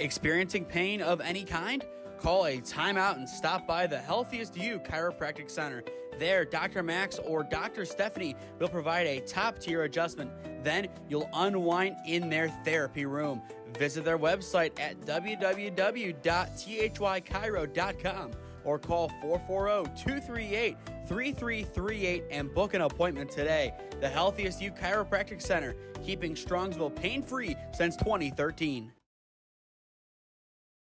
Experiencing pain of any kind? Call a timeout and stop by the Healthiest You Chiropractic Center. There, Dr. Max or Dr. Stephanie will provide a top-tier adjustment. Then you'll unwind in their therapy room. Visit their website at www.thychiro.com or call 440-238-3338 and book an appointment today. The Healthiest You Chiropractic Center, keeping Strongsville pain-free since 2013.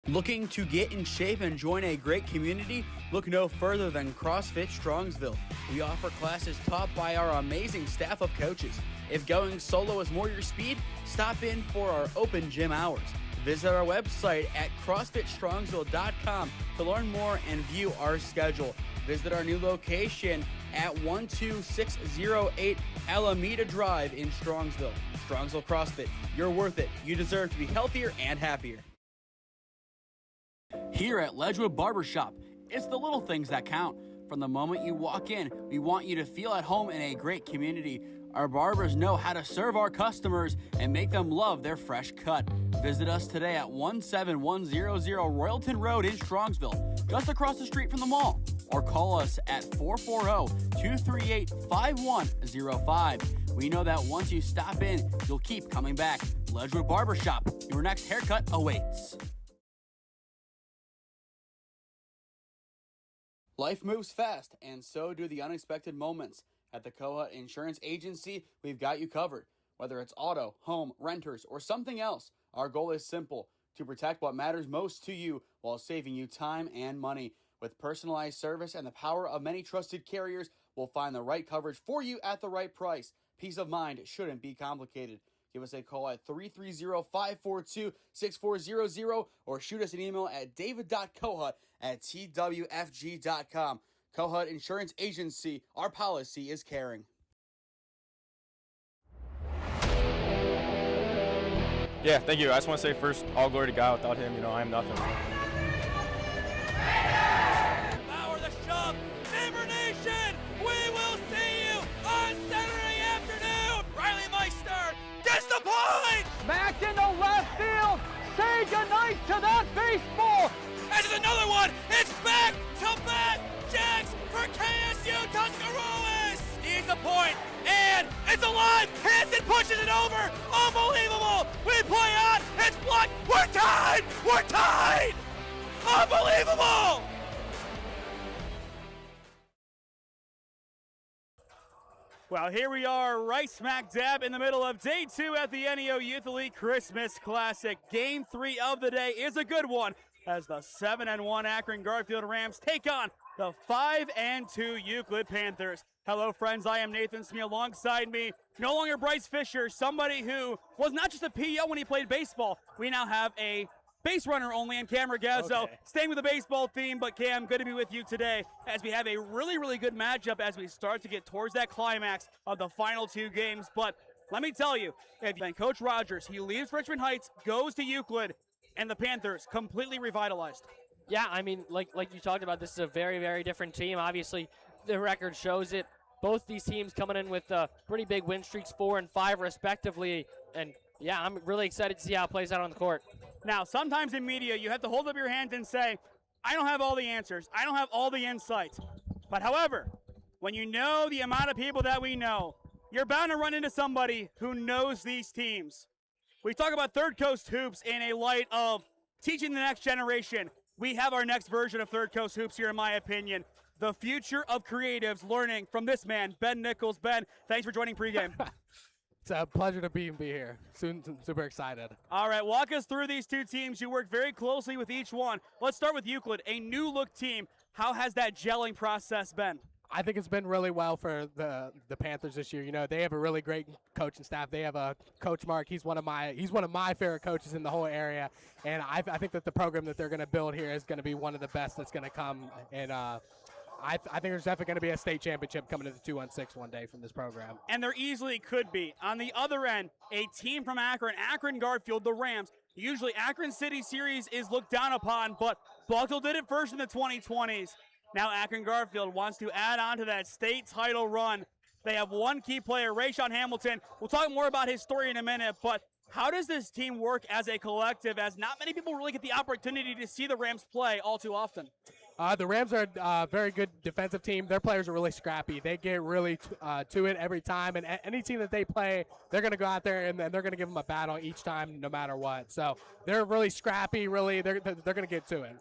Looking to get in shape and join a great community? Look no further than CrossFit Strongsville. We offer classes taught by our amazing staff of coaches. If going solo is more your speed, stop in for our open gym hours. Visit our website at CrossFitStrongsville.com to learn more and view our schedule. Visit our new location at 12608 Alameda Drive in Strongsville. Strongsville CrossFit, you're worth it. You deserve to be healthier and happier. Here at Ledgewood Barbershop, it's the little things that count. From the moment you walk in, we want you to feel at home in a great community. Our barbers know how to serve our customers and make them love their fresh cut. Visit us today at 17100 Royalton Road in Strongsville, just across the street from the mall. Or call us at 440-238-5105. We know that once you stop in, you'll keep coming back. Ledgewood Barbershop, your next haircut awaits. Life moves fast, and so do the unexpected moments. At the Kohut Insurance Agency, we've got you covered. Whether it's auto, home, renters, or something else, our goal is simple: to protect what matters most to you while saving you time and money. With personalized service and the power of many trusted carriers, we'll find the right coverage for you at the right price. Peace of mind shouldn't be complicated. Give us a call at 330-542-6400 or shoot us an email at david.kohut@twfg.com. Kohut Insurance Agency, our policy is caring. Yeah, thank you. I just want to say first, all glory to God. Without him, I am nothing. Power the shove, Neighbor Nation! We will see you on Saturday afternoon! Riley Meister gets the point! Back into left field. Say goodnight to that baseball. And there's another one. It's back to back jacks for KSU Tuscarawas. He's the point, and it's alive. Hanson pushes it over. Unbelievable. We play on. It's blocked. We're tied. We're tied. Unbelievable. Well, here we are right smack dab in the middle of day 2 at the NEO Youth Elite Christmas Classic. Game 3 of the day is a good one as the 7-1 Akron Garfield Rams take on the 5-2 Euclid Panthers. Hello, friends. I am Nathan Smee. Alongside me, no longer Bryce Fisher, somebody who was not just a PO when he played baseball. We now have a base runner only in Cam Regazzo, staying with the baseball theme. But Cam, good to be with you today as we have a really, really good matchup as we start to get towards that climax of the final 2 games. But let me tell you, if Coach Rogers, he leaves Richmond Heights, goes to Euclid, and the Panthers completely revitalized. Yeah, I mean, like you talked about, this is a very, very different team. Obviously, the record shows it. Both these teams coming in with pretty big win streaks, 4 and 5 respectively. And yeah, I'm really excited to see how it plays out on the court. Now, sometimes in media, you have to hold up your hands and say, I don't have all the answers. I don't have all the insights. But however, when you know the amount of people that we know, you're bound to run into somebody who knows these teams. We talk about Third Coast Hoops in a light of teaching the next generation. We have our next version of Third Coast Hoops here, in my opinion. The future of creatives learning from this man, Ben Nichols. Ben, thanks for joining Pregame. It's a pleasure to be here. Super excited. All right, walk us through these 2 teams. You work very closely with each one. Let's start with Euclid, a new-look team. How has that gelling process been? I think it's been really well for the Panthers this year. They have a really great coaching staff. They have a Coach Mark. He's one of my favorite coaches in the whole area, and I think that the program that they're going to build here is going to be one of the best that's going to come. And I think there's definitely going to be a state championship coming to the 2-1-6 one day from this program. And there easily could be. On the other end, a team from Akron, Akron Garfield, the Rams. Usually Akron City Series is looked down upon, but Buckle did it first in the 2020s. Now Akron Garfield wants to add on to that state title run. They have one key player, Rayshawn Hamilton. We'll talk more about his story in a minute, but How does this team work as a collective, as not many people really get the opportunity to see the Rams play all too often? The Rams are a very good defensive team. Their players are really scrappy. They get really to it every time, and any team that they play, they're going to go out there and they're going to give them a battle each time, no matter what. So they're really scrappy. Really, they're going to get to it.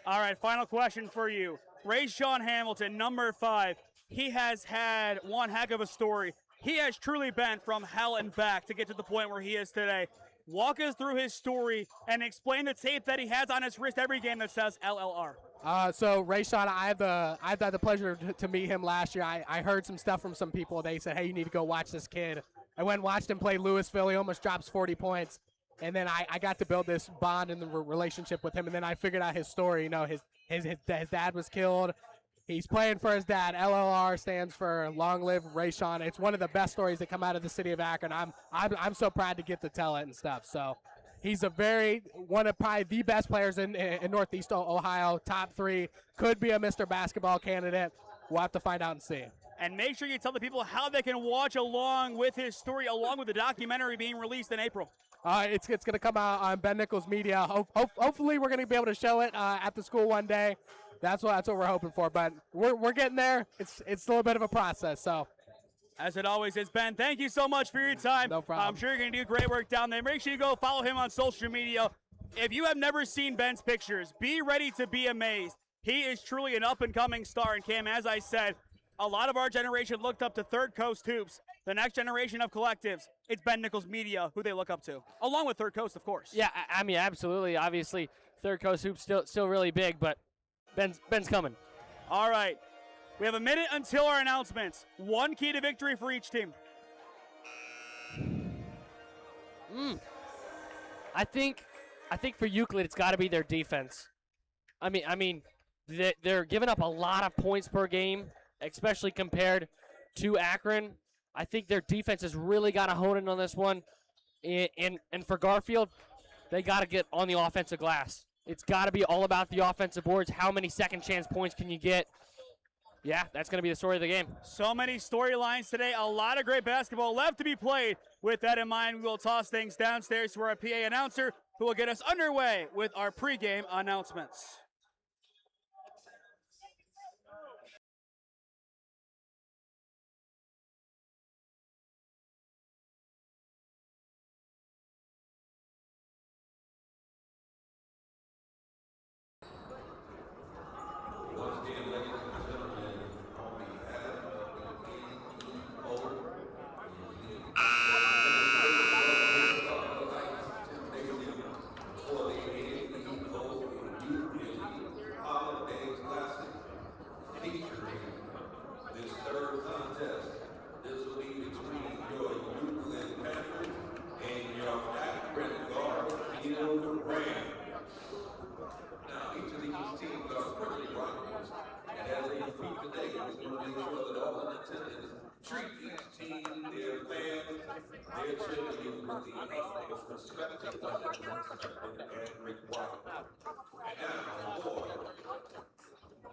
All right, final question for you. Rayshawn Hamilton, number 5. He has had one heck of a story. He has truly been from hell and back to get to the point where he is today. Walk us through his story and explain the tape that he has on his wrist every game that says LLR. So Rayshawn, I've had the pleasure to meet him last year. I heard some stuff from some people. They said, hey, you need to go watch this kid. I went and watched him play Louisville. He almost drops 40 points. And then I got to build this bond and the relationship with him. And then I figured out his story. You know, his dad was killed. He's playing for his dad. LLR stands for Long Live Rayshawn. It's one of the best stories that come out of the city of Akron. I'm so proud to get to tell it and stuff. So he's one of probably the best players in Northeast Ohio. Top 3. Could be a Mr. Basketball candidate. We'll have to find out and see. And make sure you tell the people how they can watch along with his story, along with the documentary being released in April. It's going to come out on Ben Nichols Media. Hopefully we're going to be able to show it at the school one day. That's what we're hoping for. But we're getting there. It's still a bit of a process. So, as it always is, Ben, thank you so much for your time. No problem. I'm sure you're going to do great work down there. Make sure you go follow him on social media. If you have never seen Ben's pictures, be ready to be amazed. He is truly an up-and-coming star. And Cam, as I said, a lot of our generation looked up to Third Coast Hoops. The next generation of collectives, it's Ben Nichols Media who they look up to, along with Third Coast, of course. Yeah, I mean, absolutely. Obviously, Third Coast Hoops still really big, but Ben's coming. All right. We have a minute until our announcements. One key to victory for each team. I think for Euclid, it's got to be their defense. I mean, they're giving up a lot of points per game, especially compared to Akron. I think their defense has really got to hone in on this one. And for Garfield, they got to get on the offensive glass. It's got to be all about the offensive boards. How many second chance points can you get? Yeah, that's going to be the story of the game. So many storylines today. A lot of great basketball left to be played. With that in mind, we will toss things downstairs to our PA announcer who will get us underway with our pregame announcements.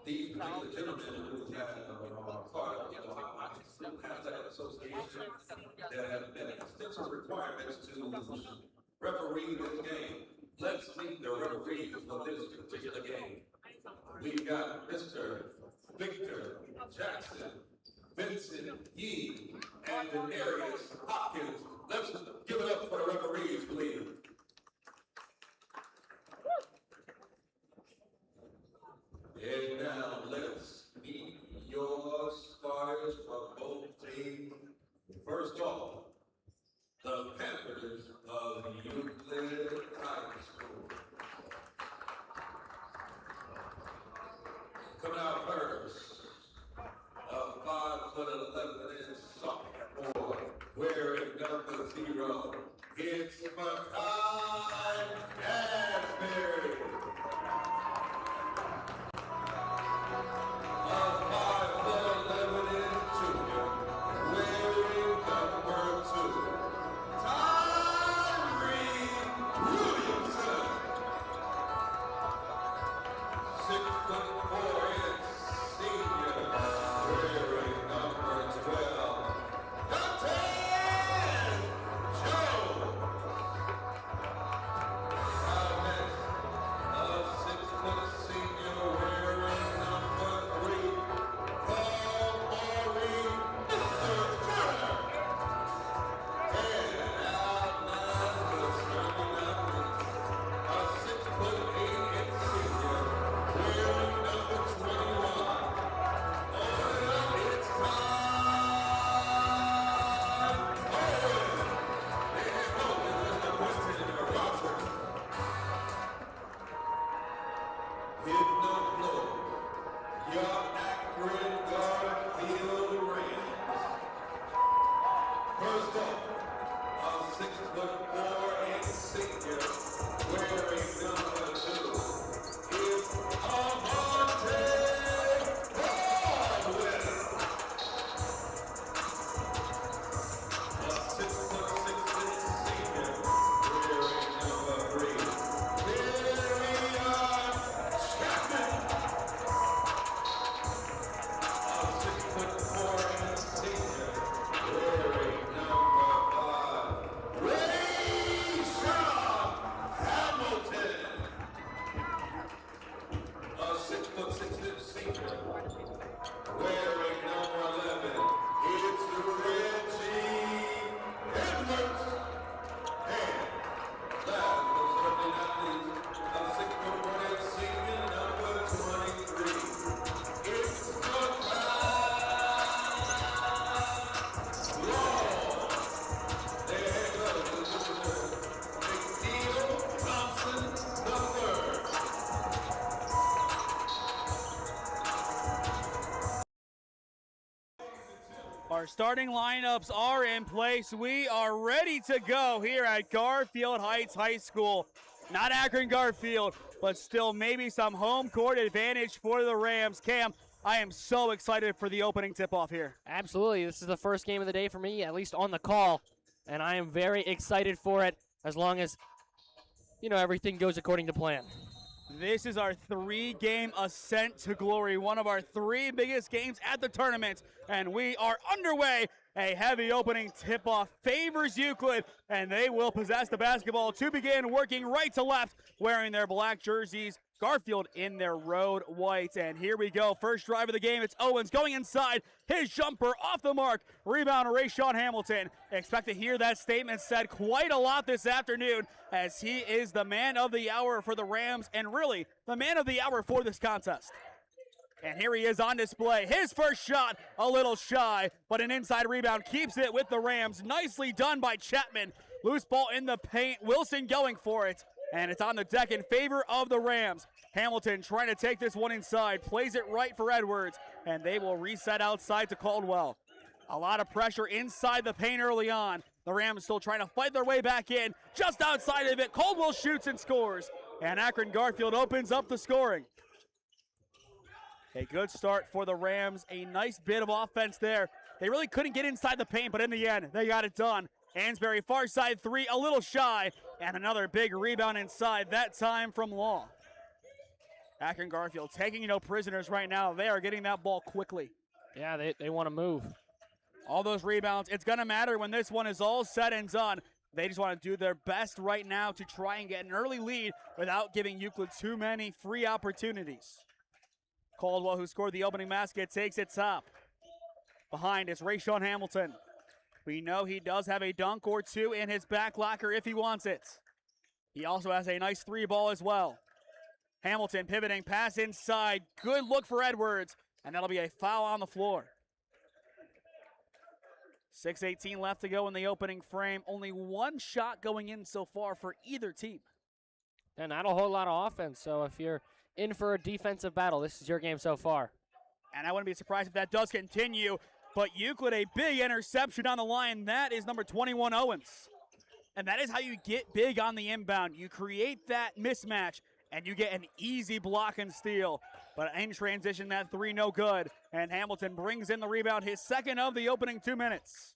These particular gentlemen who have part of that association that have been extensive requirements to referee this game. Let's meet the referees for this particular game. We've got Mr. Victor Jackson, Vincent Yee, and Denarius Hopkins. Let's give it up for the referees, please. And now let's meet your starters for both teams. First off, the Panthers of Euclid High School. Coming out first, a 5'11" sophomore wearing number 0. It's Makai. Our starting lineups are in place. We are ready to go here at Garfield Heights High School. Not Akron Garfield, but still maybe some home court advantage for the Rams. Cam, I am so excited for the opening tip-off here. Absolutely. This is the first game of the day for me, at least on the call, and I am very excited for it as long as, everything goes according to plan. This is our 3-game ascent to glory, one of our 3 biggest games at the tournament, and we are underway. A heavy opening tip-off favors Euclid, and they will possess the basketball to begin working right to left, wearing their black jerseys. Garfield in their road whites, and here we go. First drive of the game, it's Owens going inside. His jumper off the mark. Rebound, Rayshawn Hamilton. Expect to hear that statement said quite a lot this afternoon, as he is the man of the hour for the Rams, and really the man of the hour for this contest. And here he is on display. His first shot, a little shy, but an inside rebound keeps it with the Rams. Nicely done by Chapman. Loose ball in the paint. Wilson going for it. And it's on the deck in favor of the Rams. Hamilton trying to take this one inside. Plays it right for Edwards. And they will reset outside to Caldwell. A lot of pressure inside the paint early on. The Rams still trying to fight their way back in. Just outside of it, Caldwell shoots and scores. And Akron Garfield opens up the scoring. A good start for the Rams. A nice bit of offense there. They really couldn't get inside the paint, but in the end, they got it done. Ansbury, far side 3, a little shy, and another big rebound inside, that time from Law. Akron Garfield taking no prisoners right now. They are getting that ball quickly. Yeah, they want to move. All those rebounds, it's going to matter when this one is all said and done. They just want to do their best right now to try and get an early lead without giving Euclid too many free opportunities. Caldwell, who scored the opening basket, takes it top. Behind is Rayshawn Hamilton. We know he does have a dunk or 2 in his back locker if he wants it. He also has a nice 3 ball as well. Hamilton pivoting, pass inside. Good look for Edwards, and that'll be a foul on the floor. 6:18 left to go in the opening frame. Only 1 shot going in so far for either team. And not a whole lot of offense, so if you're in for a defensive battle, this is your game so far. And I wouldn't be surprised if that does continue. But Euclid, a big interception on the line. That is number 21, Owens. And that is how you get big on the inbound. You create that mismatch, and you get an easy block and steal. But in transition, that 3 no good. And Hamilton brings in the rebound, his second of the opening 2 minutes.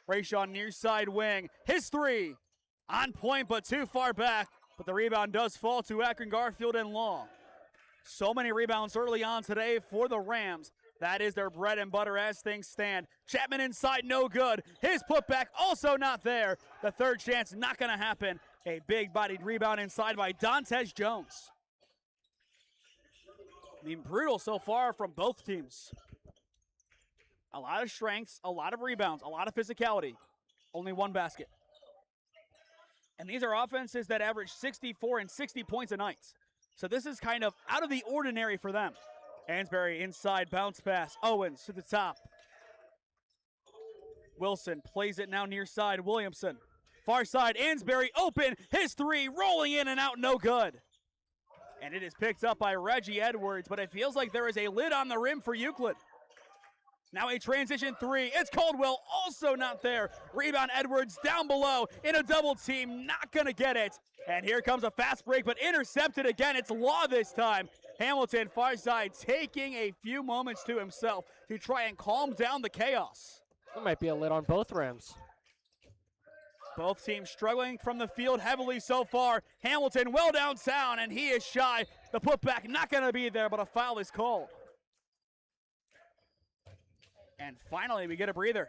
Rayshawn near side wing. His 3 on point, but too far back. But the rebound does fall to Akron Garfield and Law. So many rebounds early on today for the Rams. That is their bread and butter as things stand. Chapman inside, no good. His putback also not there. The third chance not going to happen. A big-bodied rebound inside by Dantes Jones. I mean, brutal so far from both teams. A lot of strengths, a lot of rebounds, a lot of physicality. Only 1 basket. And these are offenses that average 64 and 60 points a night. So this is kind of out of the ordinary for them. Ansbury inside, bounce pass. Owens to the top. Wilson plays it now near side. Williamson. Far side, Ansbury open. His 3 rolling in and out, no good. And it is picked up by Reggie Edwards, but it feels like there is a lid on the rim for Euclid. Now a transition 3. It's Caldwell, also not there. Rebound Edwards down below in a double team, not going to get it. And here comes a fast break, but intercepted again. It's Law this time. Hamilton, far side, taking a few moments to himself to try and calm down the chaos. There might be a lid on both rims. Both teams struggling from the field heavily so far. Hamilton well downtown, and he is shy. The putback not going to be there, but a foul is called. And finally, we get a breather.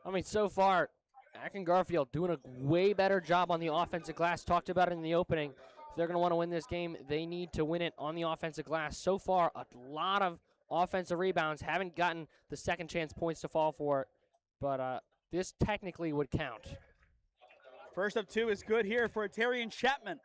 I mean, so far, Akron Garfield doing a way better job on the offensive glass. Talked about it in the opening. If they're going to want to win this game, they need to win it on the offensive glass. So far, a lot of offensive rebounds. Haven't gotten the second chance points to fall for it, but this technically would count. First of 2 is good here for Terrian Chapman.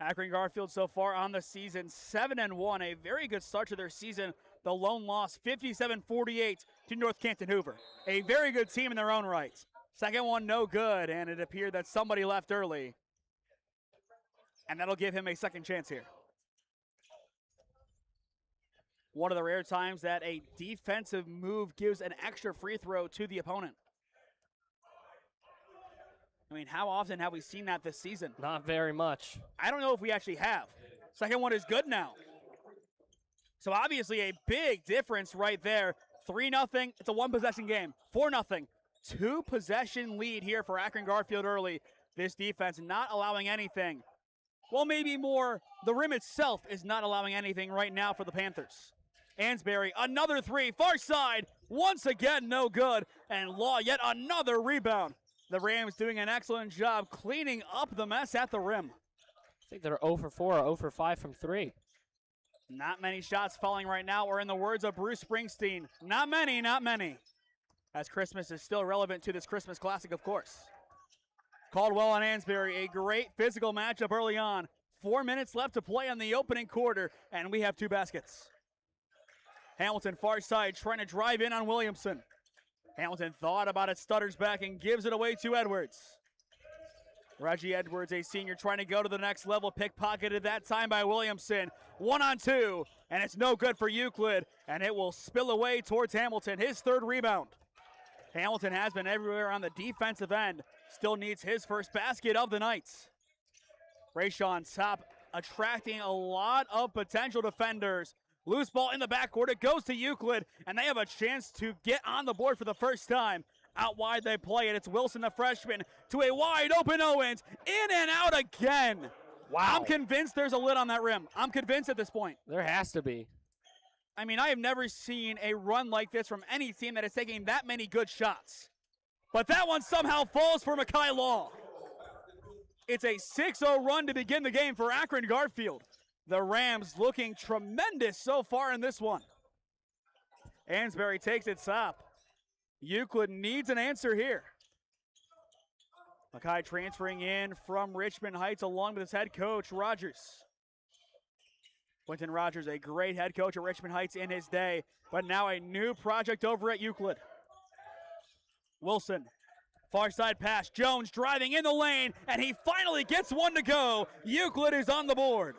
Akron Garfield so far on the season, 7-1, a very good start to their season. The lone loss, 57-48 to North Canton Hoover. A very good team in their own right. Second one, no good, and it appeared that somebody left early. And that'll give him a second chance here. One of the rare times that a defensive move gives an extra free throw to the opponent. I mean, how often have we seen that this season? Not very much. I don't know if we actually have. Second one is good now. So obviously a big difference right there. 3-0, it's a one-possession game. 4-0, two-possession lead here for Akron Garfield early. This defense not allowing anything. Well, maybe more, the rim itself is not allowing anything right now for the Panthers. Ansbury, another three, far side, once again no good, and Law yet another rebound. The Rams doing an excellent job cleaning up the mess at the rim. I think they're 0 for 4 or 0 for 5 from 3. Not many shots falling right now, or in the words of Bruce Springsteen, not many, not many. As Christmas is still relevant to this Christmas classic, of course. Caldwell and Ansbury, a great physical matchup early on. 4 minutes left to play on the opening quarter, and we have 2 baskets. Hamilton far side trying to drive in on Williamson. Hamilton thought about it, stutters back, and gives it away to Edwards. Reggie Edwards, a senior, trying to go to the next level. Pickpocketed that time by Williamson. 1-on-2, and it's no good for Euclid, and it will spill away towards Hamilton, his 3rd rebound. Hamilton has been everywhere on the defensive end. Still needs his first basket of the night. Rayshawn Top attracting a lot of potential defenders. Loose ball in the backcourt. It goes to Euclid, and they have a chance to get on the board for the first time. Out wide they play it. It's Wilson, the freshman, to a wide open Owens. In and out again. Wow. I'm convinced there's a lid on that rim. I'm convinced at this point. There has to be. I mean, I have never seen a run like this from any team that is taking that many good shots. But that one somehow falls for Mekhi Law. It's a 6-0 run to begin the game for Akron Garfield. The Rams looking tremendous so far in this one. Ansbury takes it top. Euclid needs an answer here. Mekhi transferring in from Richmond Heights along with his head coach, Rogers. Quentin Rogers, a great head coach at Richmond Heights in his day, but now a new project over at Euclid. Wilson, far side pass. Jones driving in the lane, and he finally gets one to go. Euclid is on the board.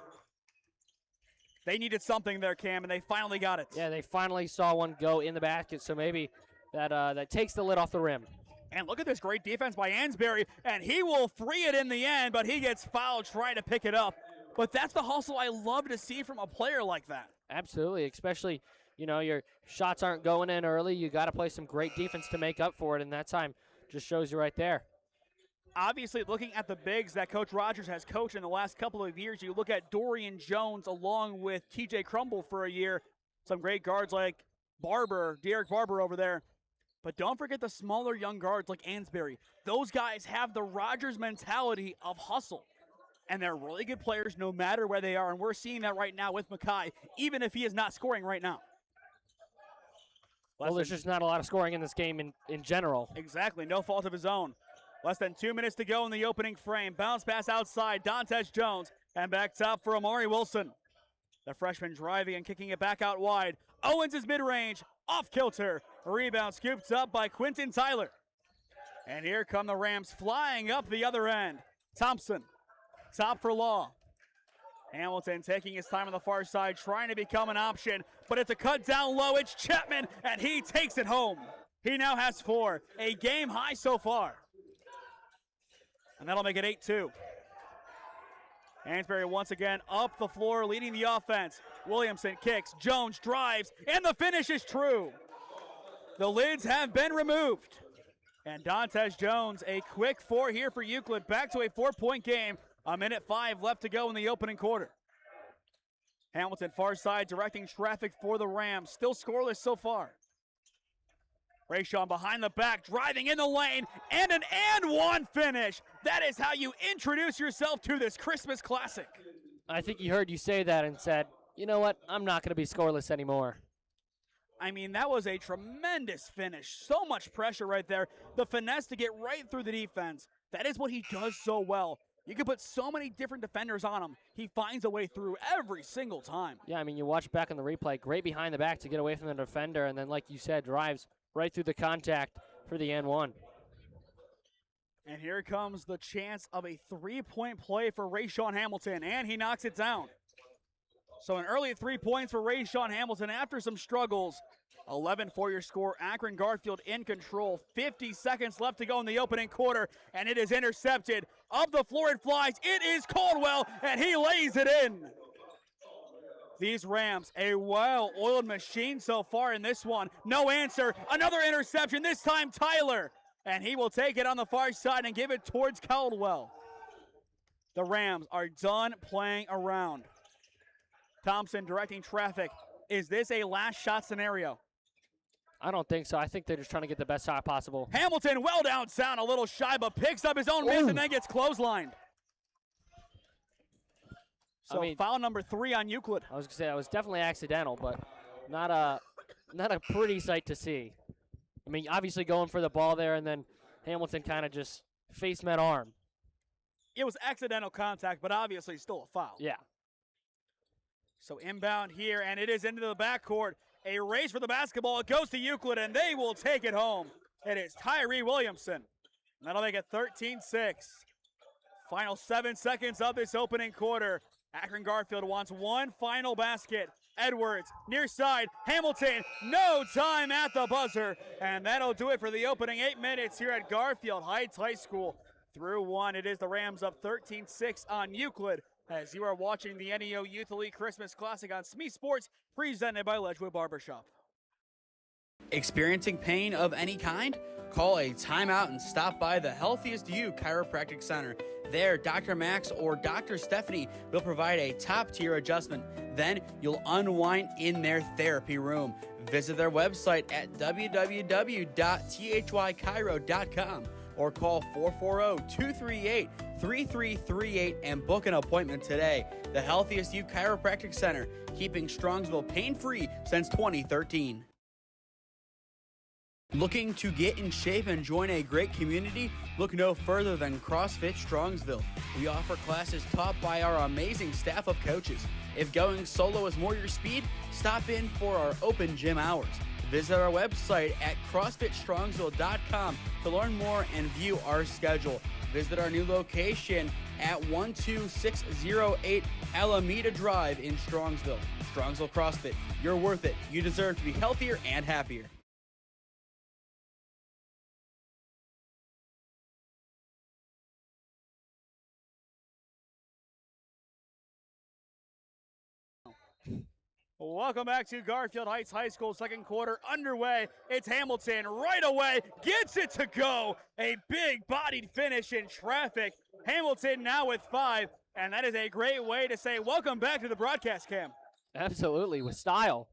They needed something there, Cam, and they finally got it. Yeah, they finally saw one go in the basket, so maybe that takes the lid off the rim. And look at this great defense by Ansbury, and he will free it in the end, but he gets fouled trying to pick it up. But that's the hustle I love to see from a player like that. Absolutely, especially, you know, your shots aren't going in early. You got to play some great defense to make up for it, and that time just shows you right there. Obviously, looking at the bigs that Coach Rogers has coached in the last couple of years, you look at Dorian Jones along with TJ Crumble for a year. Some great guards like Barber, Derek Barber over there. But don't forget the smaller young guards like Ansbury. Those guys have the Rogers mentality of hustle. And they're really good players no matter where they are. And we're seeing that right now with Mekhi, even if he is not scoring right now. Well, there's just not a lot of scoring in this game in general. Exactly, no fault of his own. Less than 2 minutes to go in the opening frame. Bounce pass outside, Dantes Jones. And back top for Amari Wilson. The freshman driving and kicking it back out wide. Owens is mid-range, off kilter. Rebound scooped up by Quentin Tyler. And here come the Rams flying up the other end. Thompson, top for Law. Hamilton taking his time on the far side, trying to become an option, but it's a cut down low. It's Chapman, and he takes it home. He now has 4, a game high so far. And that'll make it 8-2. Ansbury once again up the floor, leading the offense. Williamson kicks, Jones drives, and the finish is true. The lids have been removed. And Dantes Jones, a quick 4 here for Euclid, back to a 4-point game. 1:05 left to go in the opening quarter. Hamilton far side directing traffic for the Rams, still scoreless so far. Rayshawn behind the back, driving in the lane, and an and one finish. That is how you introduce yourself to this Christmas classic. I think he heard you say that and said, you know what, I'm not going to be scoreless anymore. I mean, that was a tremendous finish. So much pressure right there. The finesse to get right through the defense. That is what he does so well. You can put so many different defenders on him. He finds a way through every single time. Yeah, I mean, you watch back on the replay, great behind the back to get away from the defender, and then, like you said, drives right through the contact for the and one. And here comes the chance of a 3-point play for Rayshawn Hamilton, and he knocks it down. So an early 3 points for Rayshawn Hamilton after some struggles. 11 for your score. Akron Garfield in control. 50 seconds left to go in the opening quarter, and it is intercepted. Up the floor it flies. It is Caldwell, and he lays it in. These Rams, a well-oiled machine so far in this one. No answer. Another interception, this time Tyler. And he will take it on the far side and give it towards Caldwell. The Rams are done playing around. Thompson directing traffic. Is this a last shot scenario? I don't think so. I think they're just trying to get the best shot possible. Hamilton well down sound, a little shy, but picks up his own miss and then gets clotheslined. So foul number 3 on Euclid. I was gonna say it was definitely accidental, but not a pretty sight to see. I mean, obviously going for the ball there, and then Hamilton kind of just face met arm. It was accidental contact, but obviously still a foul. Yeah. So inbound here, and it is into the backcourt. A race for the basketball. It goes to Euclid, and they will take it home. It is Tyree Williamson. And that'll make it 13-6. Final 7 seconds of this opening quarter. Akron Garfield wants one final basket. Edwards, near side, Hamilton, no time at the buzzer. And that'll do it for the opening 8 minutes here at Garfield Heights High School. Through 1, it is the Rams up 13-6 on Euclid, as you are watching the NEO Youth League Christmas Classic on SmeeSports, presented by Ledgewood Barbershop. Experiencing pain of any kind? Call a timeout and stop by the Healthiest You Chiropractic Center. There, Dr. Max or Dr. Stephanie will provide a top-tier adjustment. Then you'll unwind in their therapy room. Visit their website at www.thychiro.com or call 440-238-3338 and book an appointment today. The Healthiest You Chiropractic Center, keeping Strongsville pain-free since 2013. Looking to get in shape and join a great community? Look no further than CrossFit Strongsville. We offer classes taught by our amazing staff of coaches. If going solo is more your speed, stop in for our open gym hours. Visit our website at CrossFitStrongsville.com to learn more and view our schedule. Visit our new location at 12608 Alameda Drive in Strongsville. Strongsville CrossFit, you're worth it. You deserve to be healthier and happier. Welcome back to Garfield Heights High School, second quarter underway. It's Hamilton right away, gets it to go. A big-bodied finish in traffic. Hamilton now with 5, and that is a great way to say welcome back to the broadcast cam. Absolutely, with style.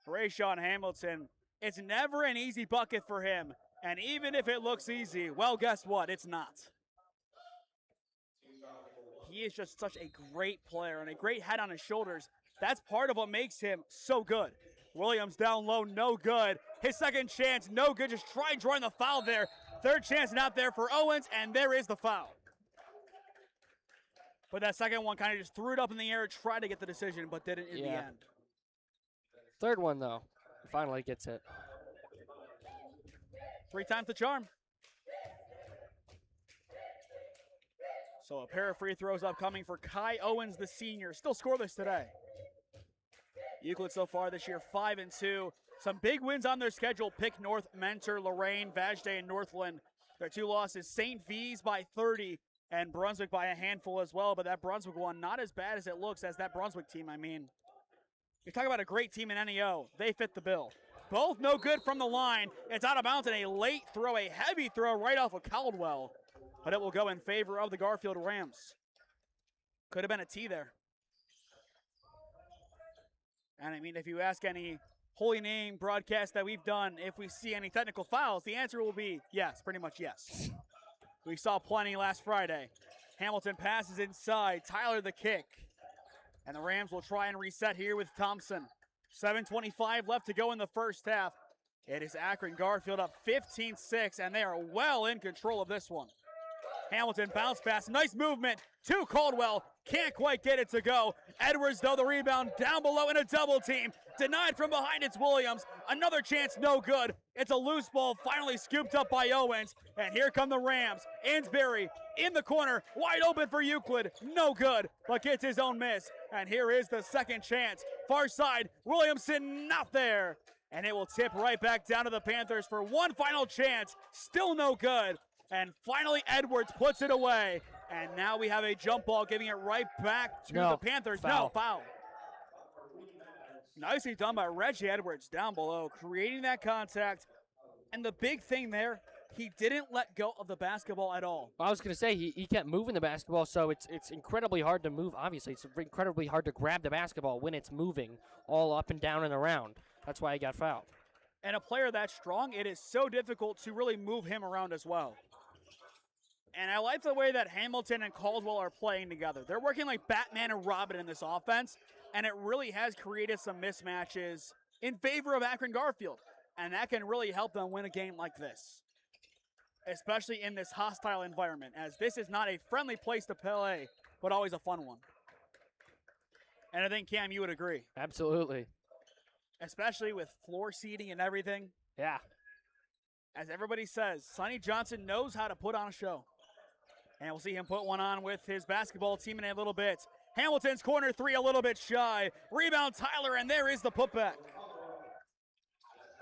Rayshawn Hamilton, it's never an easy bucket for him, and even if it looks easy, well, guess what? It's not. He is just such a great player and a great head on his shoulders. That's part of what makes him so good. Williams down low, no good. His second chance, no good. Just try drawing the foul there. Third chance not there for Owens, and there is the foul. But that second one kind of just threw it up in the air, tried to get the decision, but didn't in the end. Third one, though, finally gets it. 3 times the charm. So a pair of free throws upcoming for Kai Owens, the senior. Still scoreless today. Euclid so far this year, 5-2. Some big wins on their schedule. Pick North, Mentor, Lorraine, Vashday, and Northland. Their 2 losses, St. V's by 30 and Brunswick by a handful as well. But that Brunswick one, not as bad as it looks as that Brunswick team. I mean, you're talking about a great team in NEO. They fit the bill. Both no good from the line. It's out of bounds and a late throw, a heavy throw right off of Caldwell. But it will go in favor of the Garfield Rams. Could have been a T there. And I mean, if you ask any Holy Name broadcast that we've done, if we see any technical fouls, the answer will be yes, pretty much yes. We saw plenty last Friday. Hamilton passes inside, Tyler the kick. And the Rams will try and reset here with Thompson. 7:25 left to go in the first half. It is Akron Garfield up 15-6, and they are well in control of this one. Hamilton bounce pass, nice movement to Caldwell, can't quite get it to go. Edwards, though, the rebound down below in a double team. Denied from behind, it's Williams. Another chance, no good. It's a loose ball, finally scooped up by Owens. And here come the Rams. Ansbury in the corner, wide open for Euclid. No good, but gets his own miss. And here is the second chance. Far side, Williamson not there. And it will tip right back down to the Panthers for one final chance. Still no good. And finally Edwards puts it away. And now we have a jump ball giving it right back to the Panthers. Foul. No, foul. Nicely done by Reggie Edwards down below, creating that contact. And the big thing there, he didn't let go of the basketball at all. I was going to say, he kept moving the basketball, so it's incredibly hard to move. Obviously, it's incredibly hard to grab the basketball when it's moving all up and down and around. That's why he got fouled. And a player that strong, it is so difficult to really move him around as well. And I like the way that Hamilton and Caldwell are playing together. They're working like Batman and Robin in this offense, and it really has created some mismatches in favor of Akron Garfield. And that can really help them win a game like this, especially in this hostile environment, as this is not a friendly place to play, but always a fun one. And I think, Cam, you would agree. Absolutely. Especially with floor seating and everything. Yeah. As everybody says, Sonny Johnson knows how to put on a show. And we'll see him put one on with his basketball team in a little bit. Hamilton's corner three a little bit shy. Rebound Tyler, and there is the putback.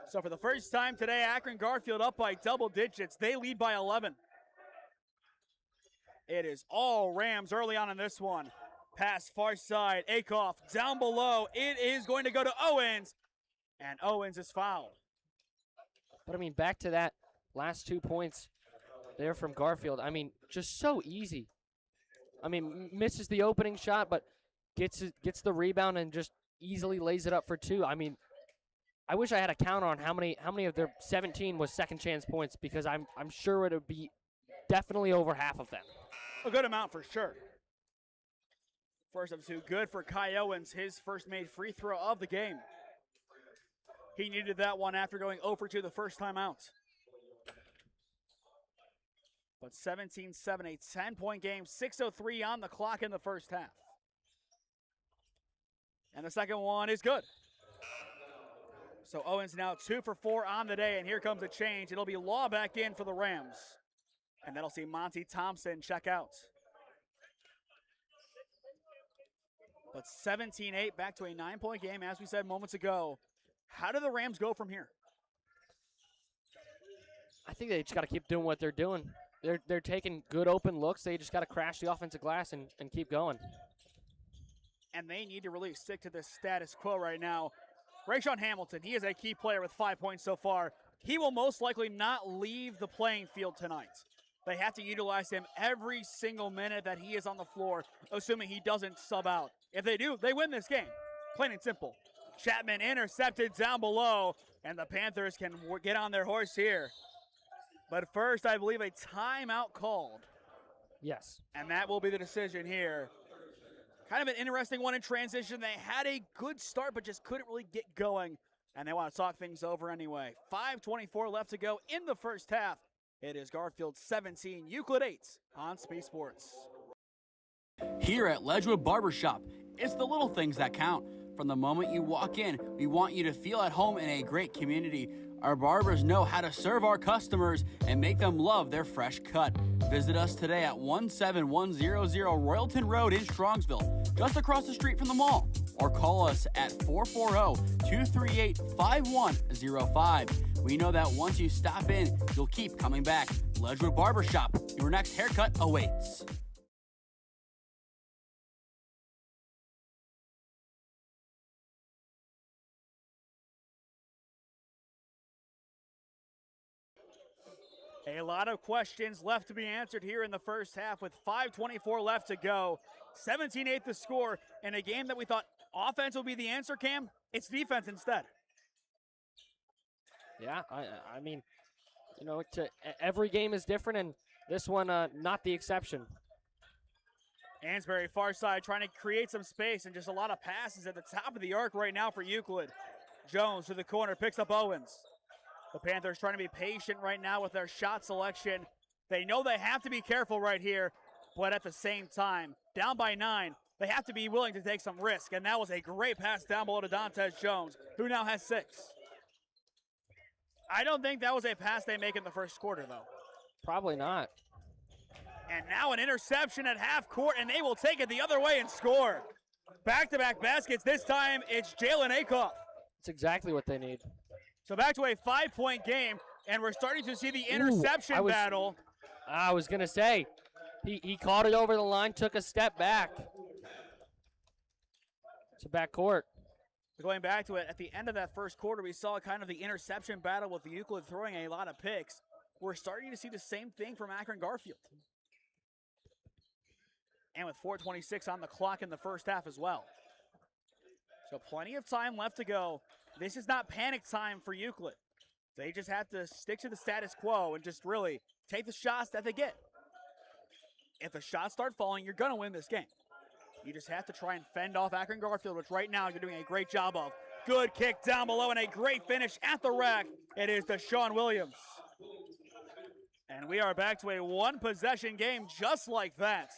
So for the first time today, Akron Garfield up by double digits. They lead by 11. It is all Rams early on in this one. Pass far side, Akoff down below. It is going to go to Owens, and Owens is fouled. But, I mean, back to that last 2 points there from Garfield. I mean, just so easy. I mean, misses the opening shot, but gets the rebound and just easily lays it up for two. I mean, I wish I had a count on how many of their 17 was second chance points, because I'm sure it would be definitely over half of them. A good amount for sure. First of two, good for Kai Owens, his first made free throw of the game. He needed that one after going 0 for 2 the first time out. But 17-7, a 10-point game, 6:03 on the clock in the first half. And the second one is good. So Owens now 2 for 4 on the day, and here comes a change. It'll be Law back in for the Rams. And that'll see Monty Thompson check out. But 17-8, back to a 9-point game, as we said moments ago. How do the Rams go from here? I think they just got to keep doing what they're doing. They're taking good open looks. They just got to crash the offensive glass and keep going. And they need to really stick to this status quo right now. Rayshawn Hamilton, he is a key player with 5 points so far. He will most likely not leave the playing field tonight. They have to utilize him every single minute that he is on the floor, assuming he doesn't sub out. If they do, they win this game. Plain and simple. Chapman intercepted down below, and the Panthers can get on their horse here. But first, I believe a timeout called. Yes. And that will be the decision here. Kind of an interesting one in transition. They had a good start, but just couldn't really get going. And they want to talk things over anyway. 5:24 left to go in the first half. It is Garfield 17, Euclid 8 on SmeeSports. Here at Ledgewood Barbershop, it's the little things that count. From the moment you walk in, we want you to feel at home in a great community. Our barbers know how to serve our customers and make them love their fresh cut. Visit us today at 17100 Royalton Road in Strongsville, just across the street from the mall. Or call us at 440-238-5105. We know that once you stop in, you'll keep coming back. Ledgewood Barbershop, your next haircut awaits. A lot of questions left to be answered here in the first half with 5:24 left to go. 17-8 the score in a game that we thought offense would be the answer, Cam. It's defense instead. Yeah, I mean, you know, every game is different, and this one not the exception. Ansbury far side trying to create some space, and just a lot of passes at the top of the arc right now for Euclid. Jones to the corner, picks up Owens. The Panthers trying to be patient right now with their shot selection. They know they have to be careful right here, but at the same time, down by 9, they have to be willing to take some risk, and that was a great pass down below to Dantes Jones, who now has 6. I don't think that was a pass they make in the first quarter, though. Probably not. And now an interception at half court, and they will take it the other way and score. Back-to-back baskets. This time it's Jalen Akoff. That's exactly what they need. So back to a 5-point game, and we're starting to see the interception battle. I was going to say, he caught it over the line, took a step back. It's a backcourt. Going back to it, at the end of that first quarter, we saw kind of the interception battle with Euclid throwing a lot of picks. We're starting to see the same thing from Akron Garfield. And with 4:26 on the clock in the first half as well. So plenty of time left to go. This is not panic time for Euclid. They just have to stick to the status quo and just really take the shots that they get. If the shots start falling, you're going to win this game. You just have to try and fend off Akron Garfield, which right now you're doing a great job of. Good kick down below and a great finish at the rack. It is Deshaun Williams. And we are back to a one-possession game just like that.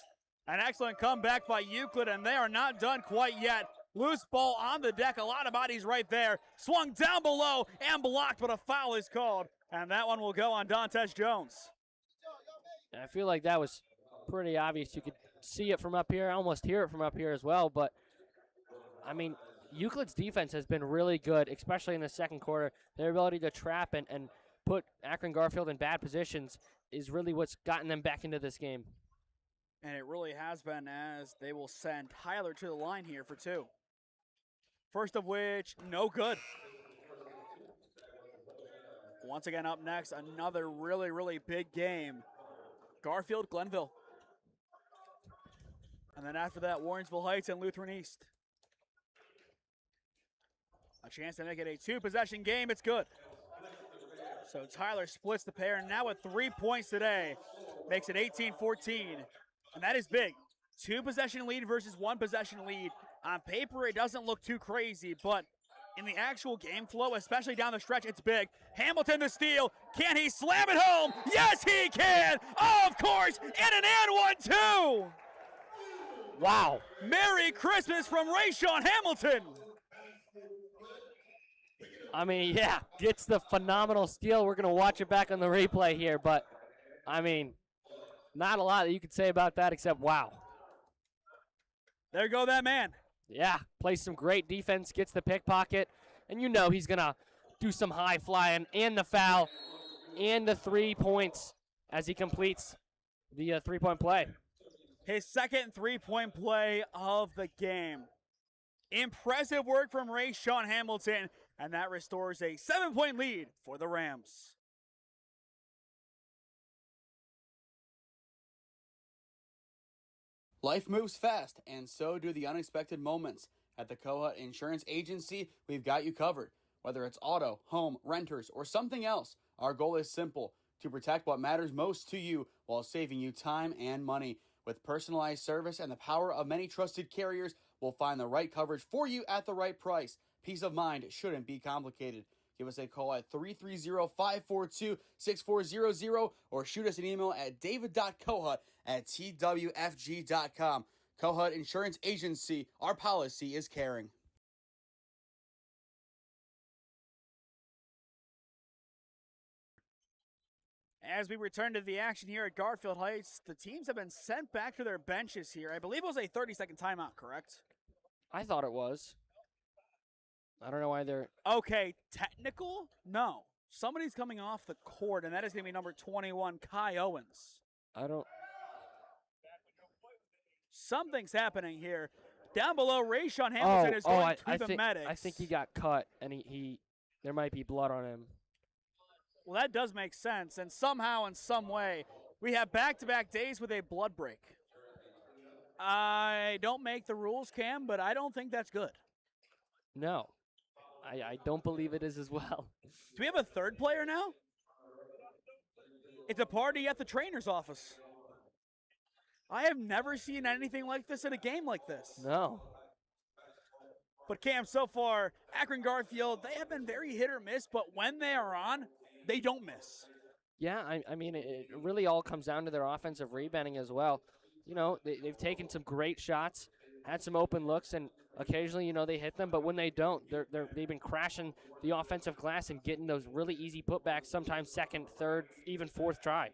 An excellent comeback by Euclid, and they are not done quite yet. Loose ball on the deck, a lot of bodies right there. Swung down below and blocked, but a foul is called. And that one will go on Dantes Jones. I feel like that was pretty obvious. You could see it from up here, almost hear it from up here as well. But, I mean, Euclid's defense has been really good, especially in the second quarter. Their ability to trap and put Akron Garfield in bad positions is really what's gotten them back into this game. And it really has been, as they will send Tyler to the line here for two. First of which, no good. Once again up next, another really, really big game. Garfield, Glenville. And then after that, Warrensville Heights and Lutheran East. A chance to make it a two-possession game. It's good. So Tyler splits the pair, and now with 3 points today, makes it 18-14. And that is big. Two-possession lead versus one-possession lead. On paper, it doesn't look too crazy, but in the actual game flow, especially down the stretch, it's big. Hamilton the steal. Can he slam it home? Yes, he can! Of course, and an and one, too! Wow. Merry Christmas from Rayshawn Hamilton. I mean, yeah, gets the phenomenal steal. We're going to watch it back on the replay here, but, I mean, not a lot that you could say about that except wow. There go that man. Yeah, plays some great defense, gets the pickpocket, and you know he's going to do some high flying and the foul and the 3 points as he completes the three-point play. His second three-point play of the game. Impressive work from Rayshawn Hamilton, and that restores a 7-point lead for the Rams. Life moves fast, and so do the unexpected moments. At the Kohut Insurance Agency, we've got you covered. Whether it's auto, home, renters, or something else, our goal is simple: to protect what matters most to you while saving you time and money. With personalized service and the power of many trusted carriers, we'll find the right coverage for you at the right price. Peace of mind shouldn't be complicated. Give us a call at 330-542-6400 or shoot us an email at david.kohut@twfg.com. Kohut Insurance Agency, our policy is caring. As we return to the action here at Garfield Heights, the teams have been sent back to their benches here. I believe it was a 30-second timeout, correct? I thought it was. I don't know why they're... Okay, technical? No. Somebody's coming off the court, and that is going to be number 21, Kai Owens. I don't... Something's happening here. Down below, Rayshawn Hamilton is going to the medics. I think he got cut, and he there might be blood on him. Well, that does make sense, and somehow, in some way, we have back-to-back days with a blood break. I don't make the rules, Cam, but I don't think that's good. No. I don't believe it is as well. Do we have a third player now? It's a party at the trainer's office. I have never seen anything like this in a game like this. No. But Cam, so far, Akron Garfield, they have been very hit or miss, but when they are on, they don't miss. Yeah, I mean, it really all comes down to their offensive rebounding as well. You know, they've taken some great shots, had some open looks, and occasionally, you know, they hit them, but when they don't, they've been crashing the offensive glass and getting those really easy putbacks, sometimes second, third, even fourth try.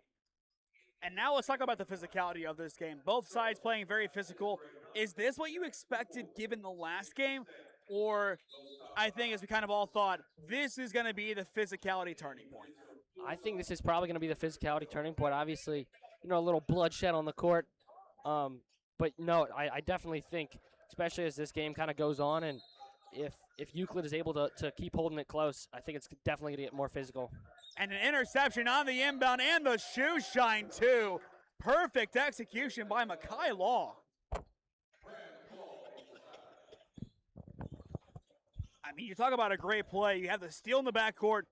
And now let's talk about the physicality of this game. Both sides playing very physical. Is this what you expected given the last game? Or I think, as we kind of all thought, this is going to be the physicality turning point? I think this is probably going to be the physicality turning point. Obviously, a little bloodshed on the court. But no, I definitely think, especially as this game kind of goes on, and if Euclid is able to keep holding it close, I think it's definitely going to get more physical. And an interception on the inbound, and the shoe shine, too. Perfect execution by Mekhi Law. I mean, you talk about a great play. You have the steal in the backcourt.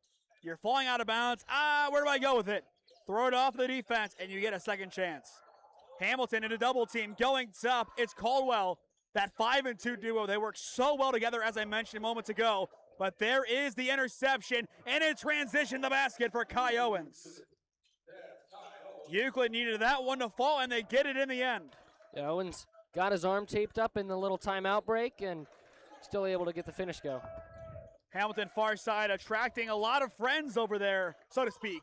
You're falling out of bounds. Where do I go with it? Throw it off the defense, and you get a second chance. Hamilton in a double team going up. It's Caldwell, that 5-2 duo. They work so well together, as I mentioned moments ago. But there is the interception, and in transition, the basket for Kai Owens. Euclid needed that one to fall, and they get it in the end. Yeah, Owens got his arm taped up in the little timeout break, and still able to get the finish go. Hamilton far side attracting a lot of friends over there, so to speak.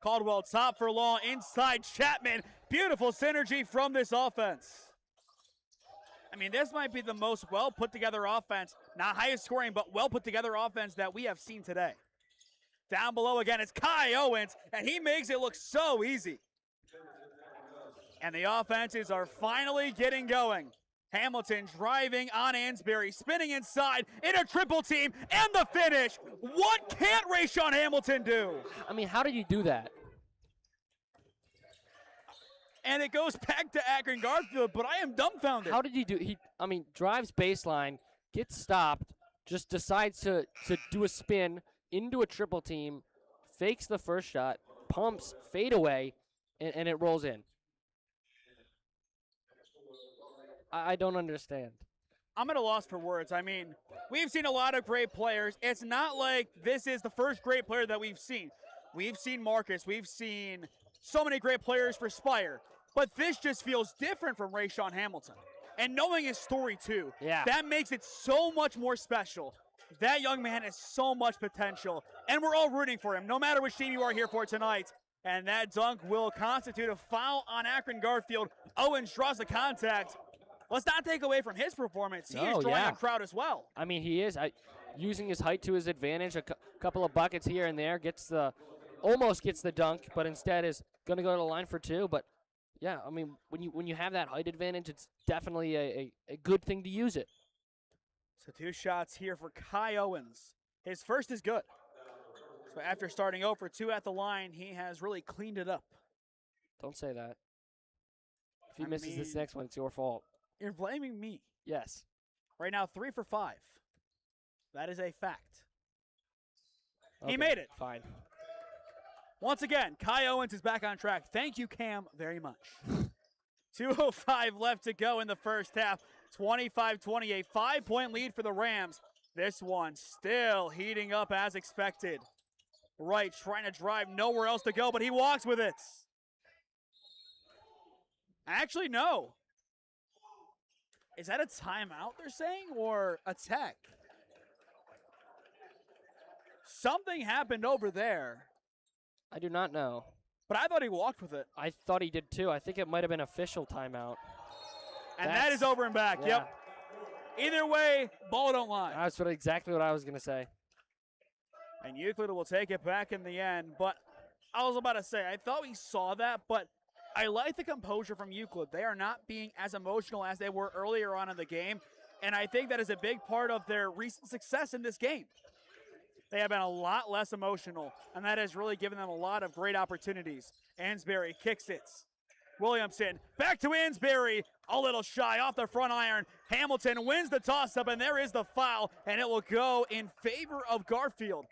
Caldwell top for Law, inside Chapman. Beautiful synergy from this offense. I mean, this might be the most well put together offense, not highest scoring, but well put together offense that we have seen today. Down below again, it's Kai Owens, and he makes it look so easy. And the offenses are finally getting going. Hamilton driving on Ansbury, spinning inside in a triple team, and the finish. What can't Rayshawn Hamilton do? I mean, how did you do that? And it goes back to Akron Garfield, but I am dumbfounded. How did he do? He drives baseline, gets stopped, just decides to do a spin into a triple team, fakes the first shot, pumps, fade away, and it rolls in. I don't understand. I'm at a loss for words. I mean, we've seen a lot of great players. It's not like this is the first great player that we've seen. We've seen Marcus. We've seen so many great players for Spire. But this just feels different from Rayshawn Hamilton. And knowing his story, too, that makes it so much more special. That young man has so much potential. And we're all rooting for him, no matter which team you are here for tonight. And that dunk will constitute a foul on Akron Garfield. Owens draws the contact. Let's not take away from his performance. He is drawing a crowd as well. I mean, he is using his height to his advantage. A couple of buckets here and there. Almost gets the dunk, but instead is going to go to the line for two. But, yeah, I mean, when you have that height advantage, it's definitely a good thing to use it. So 2 shots here for Kai Owens. His first is good. So after starting 0 for 2 at the line, he has really cleaned it up. Don't say that. If he misses this next one, it's your fault. You're blaming me. Yes. Right now, 3 for 5. That is a fact. Okay, he made it. Fine. Once again, Kai Owens is back on track. Thank you, Cam, very much. 2:05 left to go in the first half. 25-28, 5-point lead for the Rams. This one still heating up as expected. Wright trying to drive, nowhere else to go, but he walks with it. Actually, no. Is that a timeout they're saying, or a tech? Something happened over there. I do not know. But I thought he walked with it. I thought he did too. I think it might have been official timeout. And that is over and back. Yeah. Yep. Either way, ball don't lie. That's exactly what I was going to say. And Euclid will take it back in the end. But I was about to say, I thought we saw that, but I like the composure from Euclid. They are not being as emotional as they were earlier on in the game. And I think that is a big part of their recent success in this game. They have been a lot less emotional, and that has really given them a lot of great opportunities. Ansbury kicks it. Williamson back to Ansbury, a little shy off the front iron. Hamilton wins the toss-up, and there is the foul, and it will go in favor of Garfield.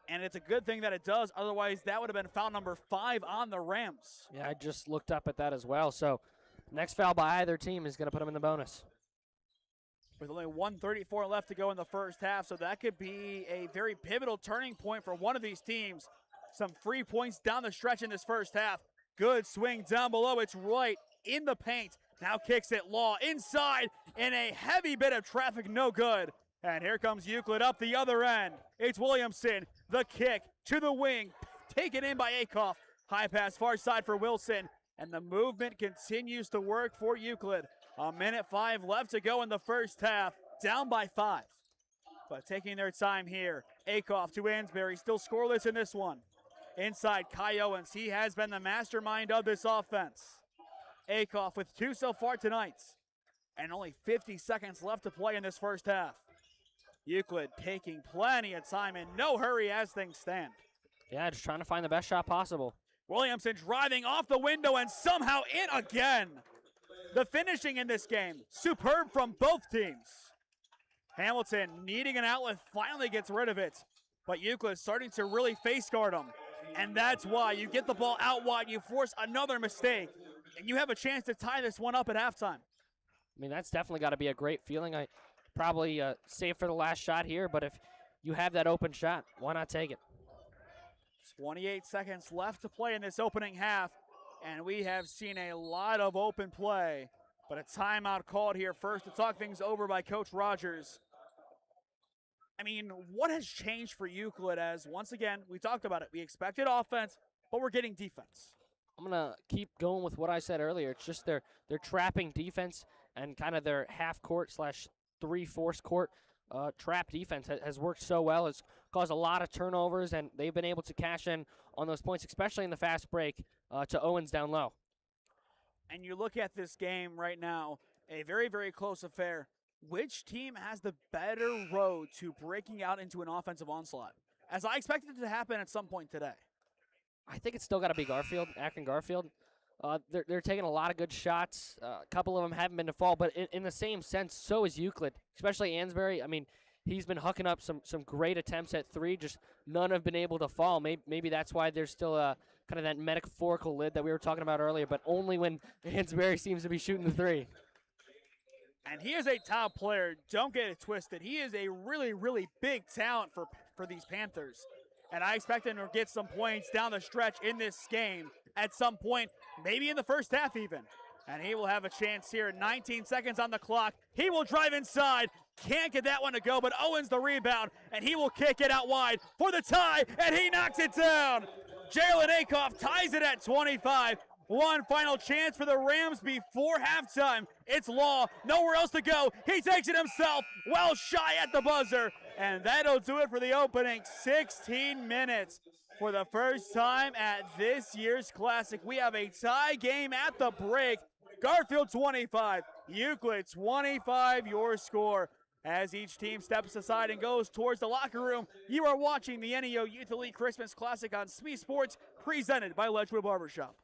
And it's a good thing that it does, otherwise that would have been foul number 5 on the Rams. Yeah, I just looked up at that as well. So next foul by either team is going to put them in the bonus. With only 1:34 left to go in the first half, so that could be a very pivotal turning point for one of these teams. Some free points down the stretch in this first half. Good swing down below. It's right in the paint. Now kicks it Law inside in a heavy bit of traffic. No good. And here comes Euclid up the other end. It's Williamson. The kick to the wing. Taken in by Akoff. High pass far side for Wilson. And the movement continues to work for Euclid. 1:05 left to go in the first half, down by 5. But taking their time here, Akoff to Ansbury, still scoreless in this one. Inside, Kai Owens, he has been the mastermind of this offense. Akoff with 2 so far tonight, and only 50 seconds left to play in this first half. Euclid taking plenty of time, in no hurry as things stand. Yeah, just trying to find the best shot possible. Williamson driving off the window and somehow in again. The finishing in this game, superb from both teams. Hamilton needing an outlet, finally gets rid of it. But Euclid starting to really face guard him. And that's why you get the ball out wide, you force another mistake, and you have a chance to tie this one up at halftime. I mean, that's definitely got to be a great feeling. I probably save for the last shot here, but if you have that open shot, why not take it? 28 seconds left to play in this opening half, and we have seen a lot of open play, but a timeout called here first to talk things over by Coach Rogers. I mean, what has changed for Euclid as, once again, we talked about it, we expected offense, but we're getting defense. I'm going to keep going with what I said earlier. It's just their trapping defense and kind of their half-court / three-fourths court trap defense has worked so well. It's caused a lot of turnovers, and they've been able to cash in on those points, especially in the fast break to Owens down low. And you look at this game right now, a very, very close affair. Which team has the better road to breaking out into an offensive onslaught? As I expected it to happen at some point today. I think it's still got to be Garfield, Akron Garfield. They're taking a lot of good shots. A couple of them haven't been to fall, but in the same sense, so is Euclid, especially Ansbury. I mean, he's been hucking up some great attempts at 3, just none have been able to fall. Maybe that's why there's still kind of that metaphorical lid that we were talking about earlier, but only when Ansbury seems to be shooting the 3. And he is a top player. Don't get it twisted. He is a really, really big talent for these Panthers. And I expect him to get some points down the stretch in this game at some point, maybe in the first half even. And he will have a chance here. 19 seconds on the clock. He will drive inside. Can't get that one to go, but Owens the rebound, and he will kick it out wide for the tie, and he knocks it down. Jalen Akoff ties it at 25. One final chance for the Rams before halftime. It's Law, nowhere else to go. He takes it himself, well shy at the buzzer. And that'll do it for the opening 16 minutes. For the first time at this year's Classic, we have a tie game at the break. Garfield 25, Euclid 25, your score. As each team steps aside and goes towards the locker room, you are watching the NEO Youth Elite Christmas Classic on SmeeSports, presented by Ledgewood Barbershop.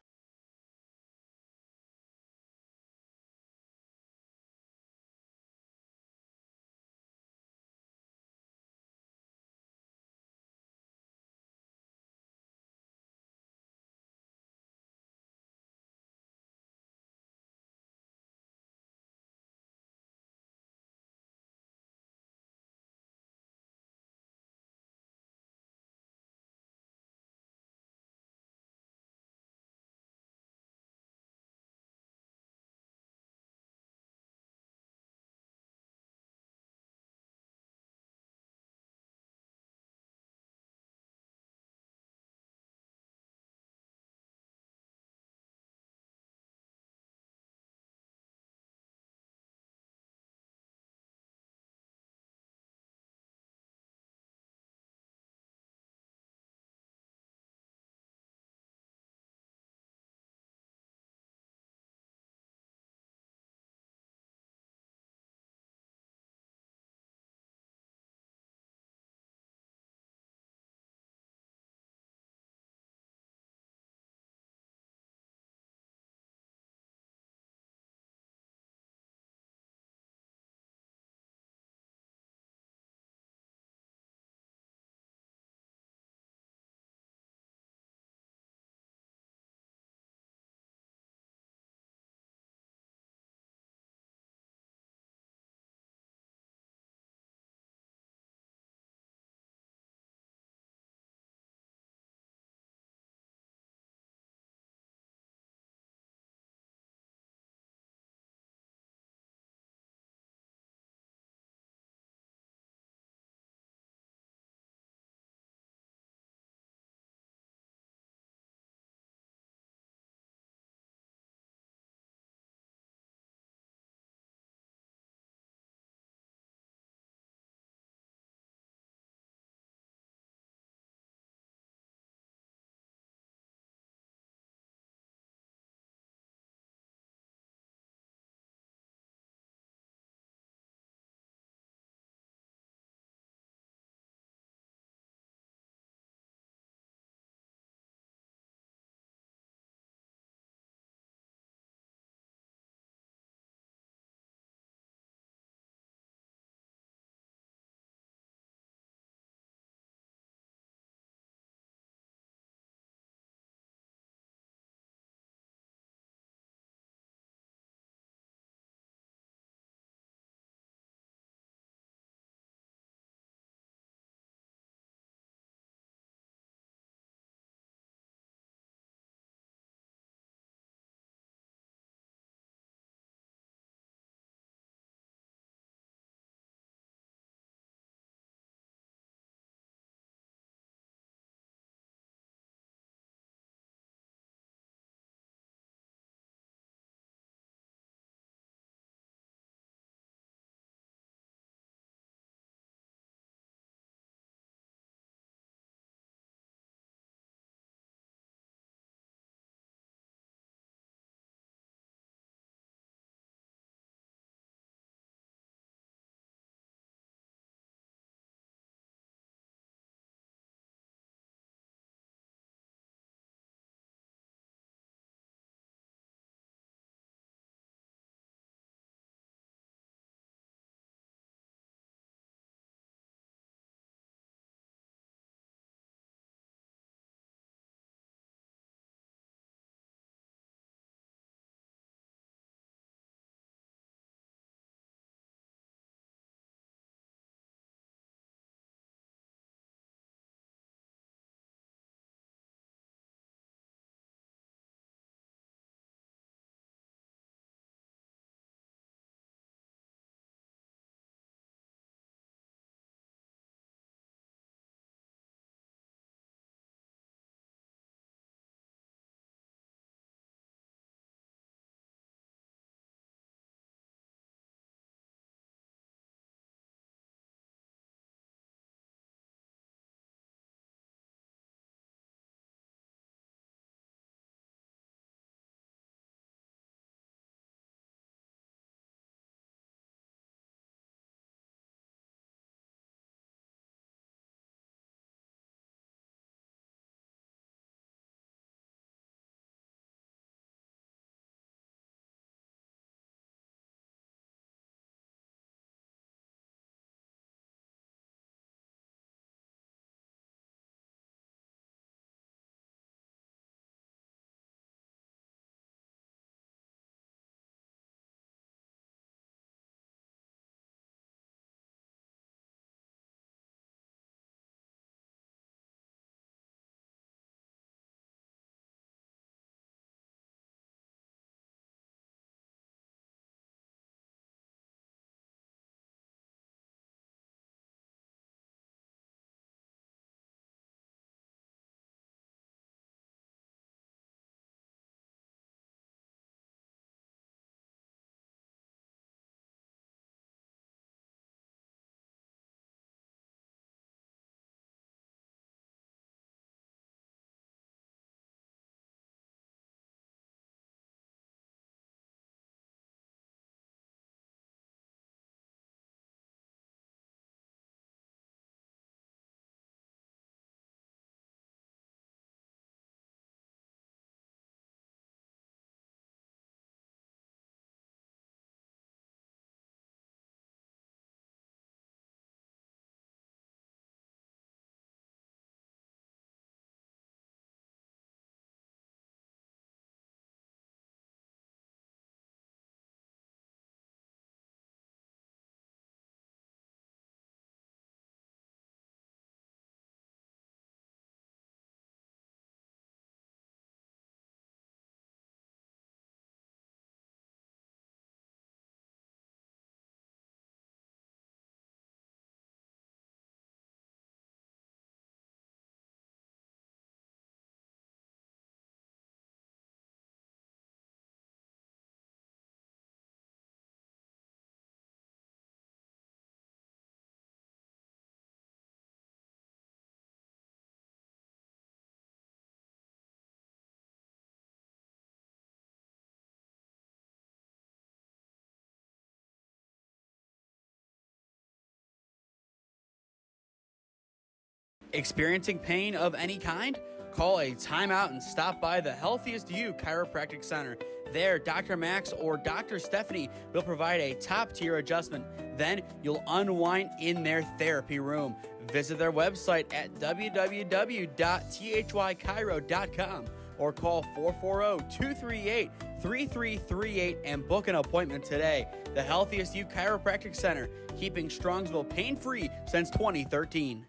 Experiencing pain of any kind? Call a timeout and stop by the Healthiest You Chiropractic Center. There, Dr. Max or Dr. Stephanie will provide a top-tier adjustment. Then you'll unwind in their therapy room. Visit their website at www.thychiro.com or call 440-238-3338 and book an appointment today. The Healthiest You Chiropractic Center, keeping Strongsville pain-free since 2013.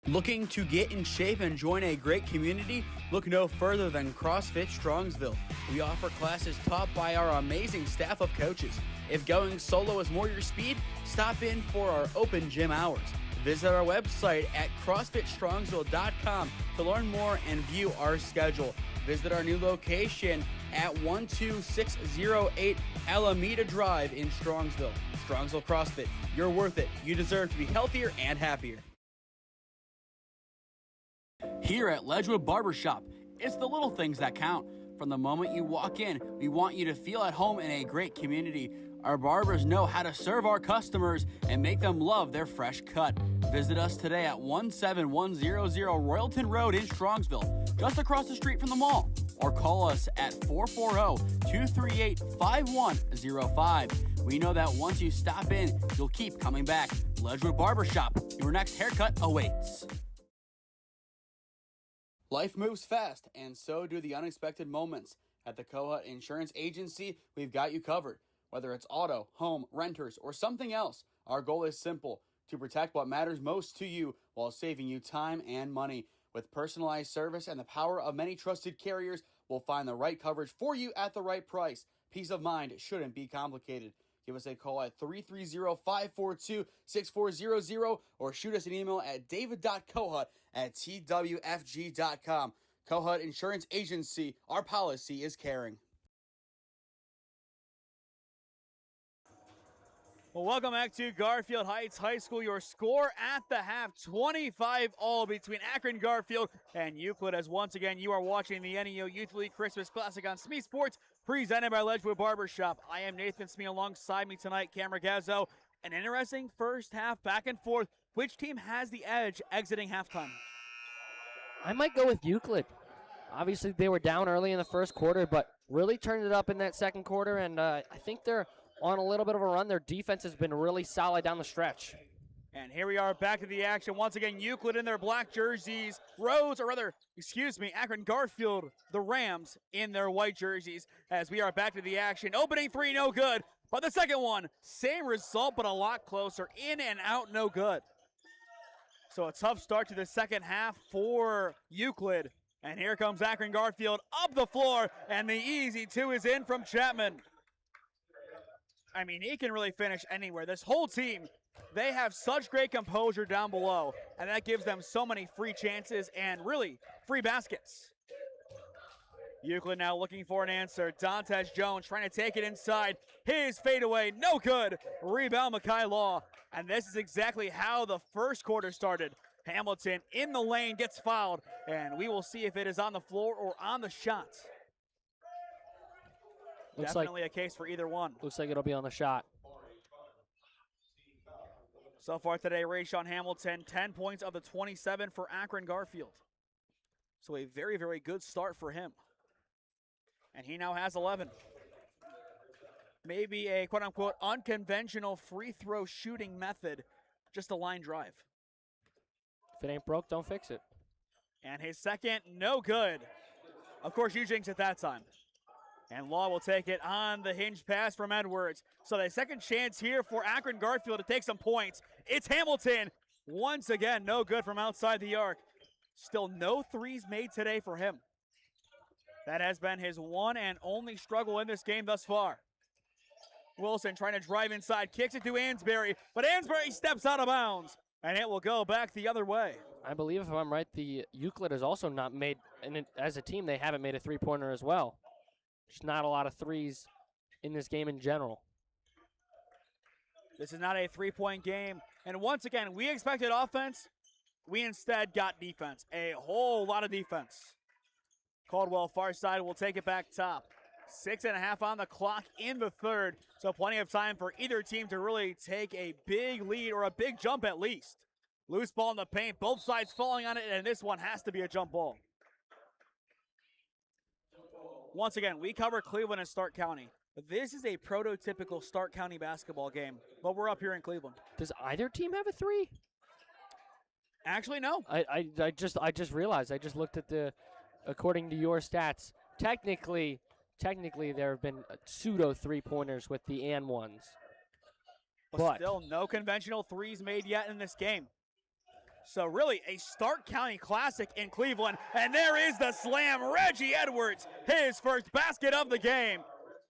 Looking to get in shape and join a great community? Look no further than CrossFit Strongsville. We offer classes taught by our amazing staff of coaches. If going solo is more your speed, stop in for our open gym hours. Visit our website at CrossFitStrongsville.com to learn more and view our schedule. Visit our new location at 12608 Alameda Drive in Strongsville. Strongsville CrossFit, you're worth it. You deserve to be healthier and happier. Here at Ledgewood Barbershop, it's the little things that count. From the moment you walk in, we want you to feel at home in a great community. Our barbers know how to serve our customers and make them love their fresh cut. Visit us today at 17100 Royalton Road in Strongsville, just across the street from the mall. Or call us at 440-238-5105. We know that once you stop in, you'll keep coming back. Ledgewood Barbershop, your next haircut awaits. Life moves fast, and so do the unexpected moments. At the Kohut Insurance Agency, we've got you covered. Whether it's auto, home, renters, or something else, our goal is simple: to protect what matters most to you while saving you time and money. With personalized service and the power of many trusted carriers, we'll find the right coverage for you at the right price. Peace of mind shouldn't be complicated. Give us a call at 330-542-6400 or shoot us an email at david.kohut@twfg.com. Kohut Insurance Agency, our policy is caring. Well, welcome back to Garfield Heights High School. Your score at the half, 25-all between Akron Garfield and Euclid. As once again, you are watching the NEO Youth League Christmas Classic on SmeeSports, presented by Ledgewood Barbershop. I am Nathan Smee. Alongside me tonight, Cameron Gazzo. An interesting first half, back and forth. Which team has the edge exiting halftime? I might go with Euclid. Obviously, they were down early in the first quarter, but really turned it up in that second quarter, and I think they're on a little bit of a run. Their defense has been really solid down the stretch. And here we are back to the action. Once again, Euclid in their black jerseys. Akron Garfield, the Rams, in their white jerseys. As we are back to the action. Opening three, no good. But the second one, same result, but a lot closer. In and out, no good. So a tough start to the second half for Euclid. And here comes Akron Garfield up the floor, and the easy two is in from Chapman. I mean, he can really finish anywhere. This whole team, they have such great composure down below, and that gives them so many free chances and really free baskets. Euclid now looking for an answer. Dantes Jones trying to take it inside. His fadeaway, no good. Rebound, Makai Law. And this is exactly how the first quarter started. Hamilton in the lane gets fouled, and we will see if it is on the floor or on the shot. Definitely a case for either one. Looks like it'll be on the shot. So far today, Rayshon Hamilton, 10 points of the 27 for Akron Garfield. So a very, very good start for him. And he now has 11. Maybe a quote-unquote unconventional free throw shooting method, just a line drive. If it ain't broke, don't fix it. And his second, no good. Of course, you jinxed it that time. And Law will take it on the hinge pass from Edwards. So the second chance here for Akron Garfield to take some points. It's Hamilton. Once again, no good from outside the arc. Still no threes made today for him. That has been his one and only struggle in this game thus far. Wilson trying to drive inside, kicks it to Ansbury, but Ansbury steps out of bounds, and it will go back the other way. I believe, if I'm right, the Euclid has also not made, and as a team, they haven't made a three-pointer as well. There's not a lot of threes in this game in general. This is not a three-point game. And once again, we expected offense. We instead got defense. A whole lot of defense. Caldwell, far side, will take it back top. 6.5 on the clock in the third. So plenty of time for either team to really take a big lead or a big jump at least. Loose ball in the paint, both sides falling on it, and this one has to be a jump ball. Once again, we cover Cleveland and Stark County. This is a prototypical Stark County basketball game, but we're up here in Cleveland. Does either team have a 3? Actually, no. I just realized. I just looked at according to your stats. Technically there have been pseudo 3-pointers with the and ones. But still no conventional threes made yet in this game. So really a Stark County classic in Cleveland. And there is the slam. Reggie Edwards, his first basket of the game.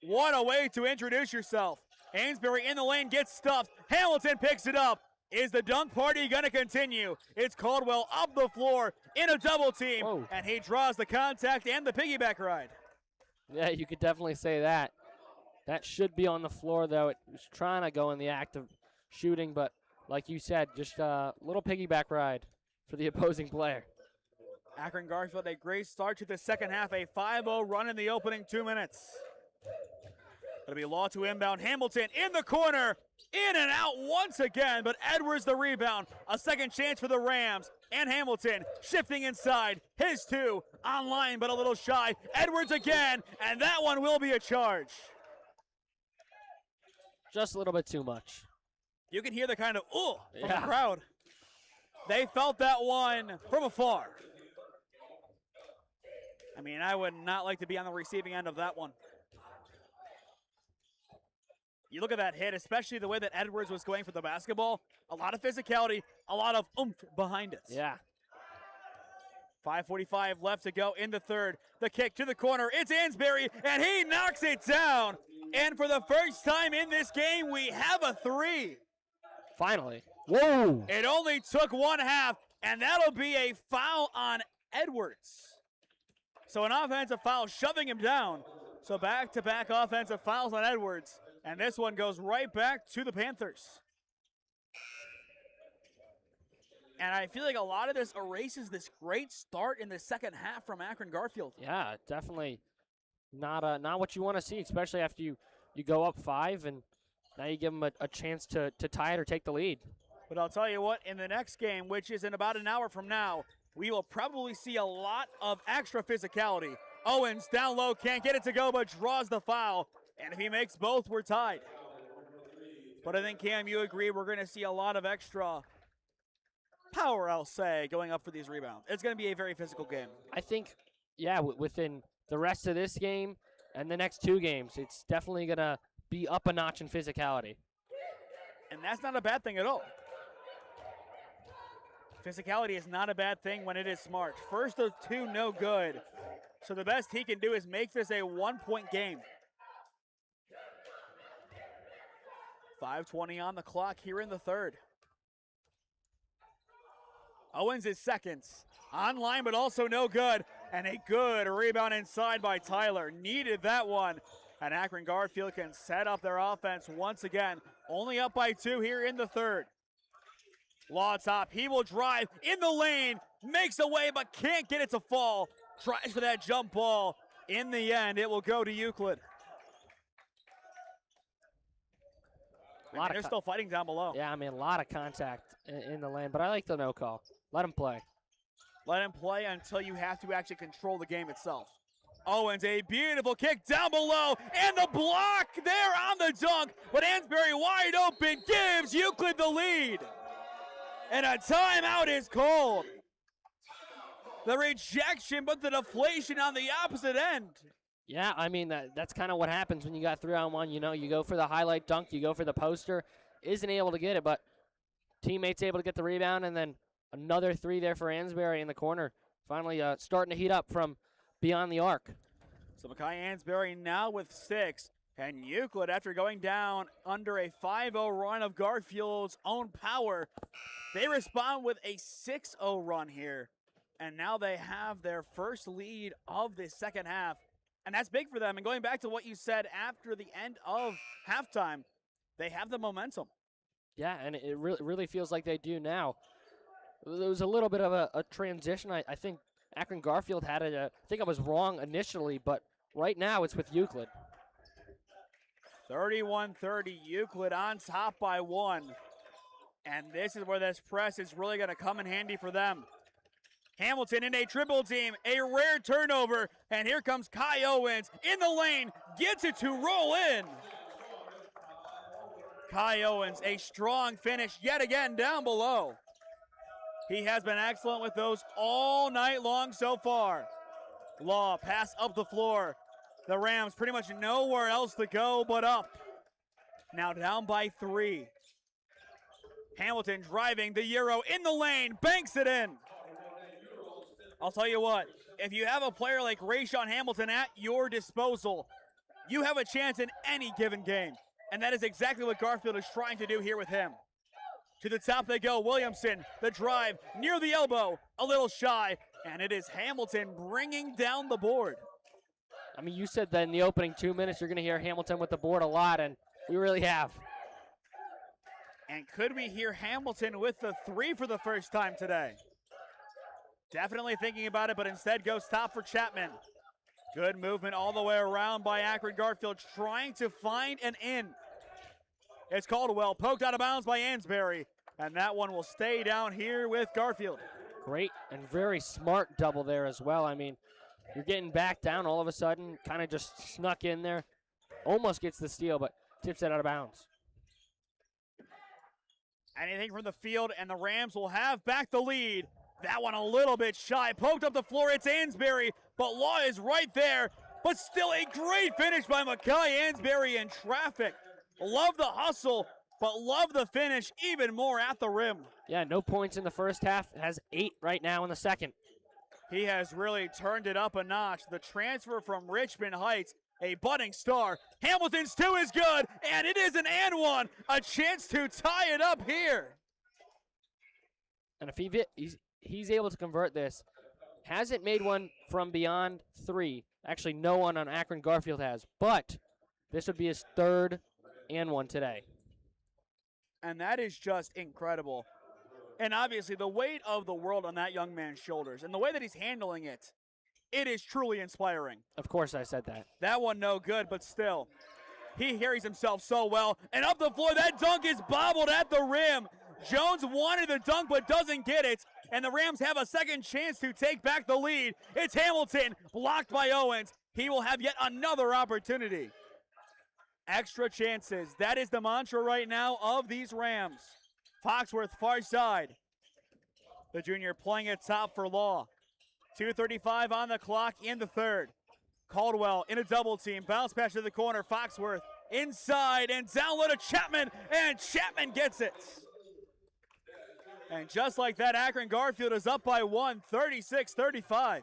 What a way to introduce yourself. Ansbury in the lane gets stuffed. Hamilton picks it up. Is the dunk party going to continue? It's Caldwell up the floor in a double team. Whoa. And he draws the contact and the piggyback ride. Yeah, you could definitely say that. That should be on the floor, though. It was trying to go in the act of shooting, but like you said, just a little piggyback ride for the opposing player. Akron Garfield, a great start to the second half, a 5-0 run in the opening 2 minutes. It'll be Law to inbound. Hamilton in the corner, in and out once again, but Edwards the rebound. A second chance for the Rams, and Hamilton shifting inside. His 2 online, but a little shy. Edwards again, and that one will be a charge. Just a little bit too much. You can hear the kind of from the Yeah. crowd. They felt that one from afar. I mean, I would not like to be on the receiving end of that one. You look at that hit, especially the way that Edwards was going for the basketball. A lot of physicality, a lot of oomph behind it. Yeah. 5:45 left to go in the third. The kick to the corner. It's Ansbury, and he knocks it down. And for the first time in this game, we have a 3. Finally. Whoa. It only took 1/2, and that'll be a foul on Edwards. So an offensive foul shoving him down. So back-to-back offensive fouls on Edwards. And this one goes right back to the Panthers. And I feel like a lot of this erases this great start in the second half from Akron Garfield. Yeah, definitely not what you want to see, especially after you go up 5 and now you give them a chance to tie it or take the lead. But I'll tell you what, in the next game, which is in about an hour from now, we will probably see a lot of extra physicality. Owens down low, can't get it to go, but draws the foul. And if he makes both, we're tied. But I think, Cam, you agree we're going to see a lot of extra power, I'll say, going up for these rebounds. It's going to be a very physical game. I think, yeah, within the rest of this game and the next 2 games, it's definitely going to be up a notch in physicality. And that's not a bad thing at all. Physicality is not a bad thing when it is smart. First of 2, no good. So the best he can do is make this a 1-point game. 5:20 on the clock here in the third. Owens is seconds. Online, but also no good. And a good rebound inside by Tyler. Needed that one. And Akron Garfield can set up their offense once again. Only up by 2 here in the third. Law top, he will drive in the lane. Makes a way, but can't get it to fall. Tries for that jump ball. In the end, it will go to Euclid. They're still fighting down below. Yeah, I mean, a lot of contact in the lane, but I like the no call. Let him play. Let him play until you have to actually control the game itself. Owens, a beautiful kick down below, and the block there on the dunk, but Ansbury wide open gives Euclid the lead. And a timeout is called. The rejection, but the deflation on the opposite end. Yeah, I mean, that's kind of what happens when you got 3-on-1. You know, you go for the highlight dunk, you go for the poster, isn't able to get it, but teammates able to get the rebound, and then another 3 there for Ansbury in the corner. Finally starting to heat up from beyond the arc. So Makai Ansbury now with 6, and Euclid, after going down under a 5-0 run of Garfield's own power, they respond with a 6-0 run here, and now they have their first lead of the second half. And that's big for them. And going back to what you said after the end of halftime, they have the momentum. Yeah, and it really feels like they do now. There was a little bit of a transition. I think Akron Garfield had it. I think I was wrong initially, but right now it's with Euclid. 31-30, Euclid on top by 1. And this is where this press is really going to come in handy for them. Hamilton in a triple team, a rare turnover, and here comes Kai Owens in the lane, gets it to roll in. Kai Owens, a strong finish yet again down below. He has been excellent with those all night long so far. Law, pass up the floor. The Rams pretty much nowhere else to go but up. Now down by 3. Hamilton driving the Euro in the lane, banks it in. I'll tell you what, if you have a player like Rayshon Hamilton at your disposal, you have a chance in any given game. And that is exactly what Garfield is trying to do here with him. To the top they go, Williamson, the drive, near the elbow, a little shy, and it is Hamilton bringing down the board. I mean, you said that in the opening 2 minutes you're going to hear Hamilton with the board a lot, and we really have. And could we hear Hamilton with the 3 for the first time today? Definitely thinking about it, but instead goes top for Chapman. Good movement all the way around by Akron Garfield, trying to find an in. It's Caldwell, poked out of bounds by Ansbury, and that one will stay down here with Garfield. Great and very smart double there as well. I mean, you're getting back down all of a sudden, kind of just snuck in there, almost gets the steal, but tips it out of bounds. Anything from the field, and the Rams will have back the lead. That one a little bit shy, poked up the floor, it's Ansbury, but Law is right there, but still a great finish by Makai Ansbury in traffic. Love the hustle, but love the finish even more at the rim. Yeah, no points in the first half, has 8 right now in the second. He has really turned it up a notch. The transfer from Richmond Heights, a budding star. Hamilton's 2 is good, and it is an and one, a chance to tie it up here. And if he's able to convert this, hasn't made one from beyond 3. Actually, no one on Akron Garfield has, but this would be his 3rd and one today. And that is just incredible. And obviously the weight of the world on that young man's shoulders and the way that he's handling it, it is truly inspiring. Of course I said that. That one no good, but still, he carries himself so well. And up the floor, that dunk is bobbled at the rim. Jones wanted the dunk but doesn't get it. And the Rams have a second chance to take back the lead. It's Hamilton, blocked by Owens. He will have yet another opportunity. Extra chances. That is the mantra right now of these Rams. Foxworth, far side. The junior playing it top for Law. 2:35 on the clock in the third. Caldwell in a double team. Bounce pass to the corner. Foxworth inside and down low to Chapman. And Chapman gets it. And just like that, Akron Garfield is up by 1, 36-35.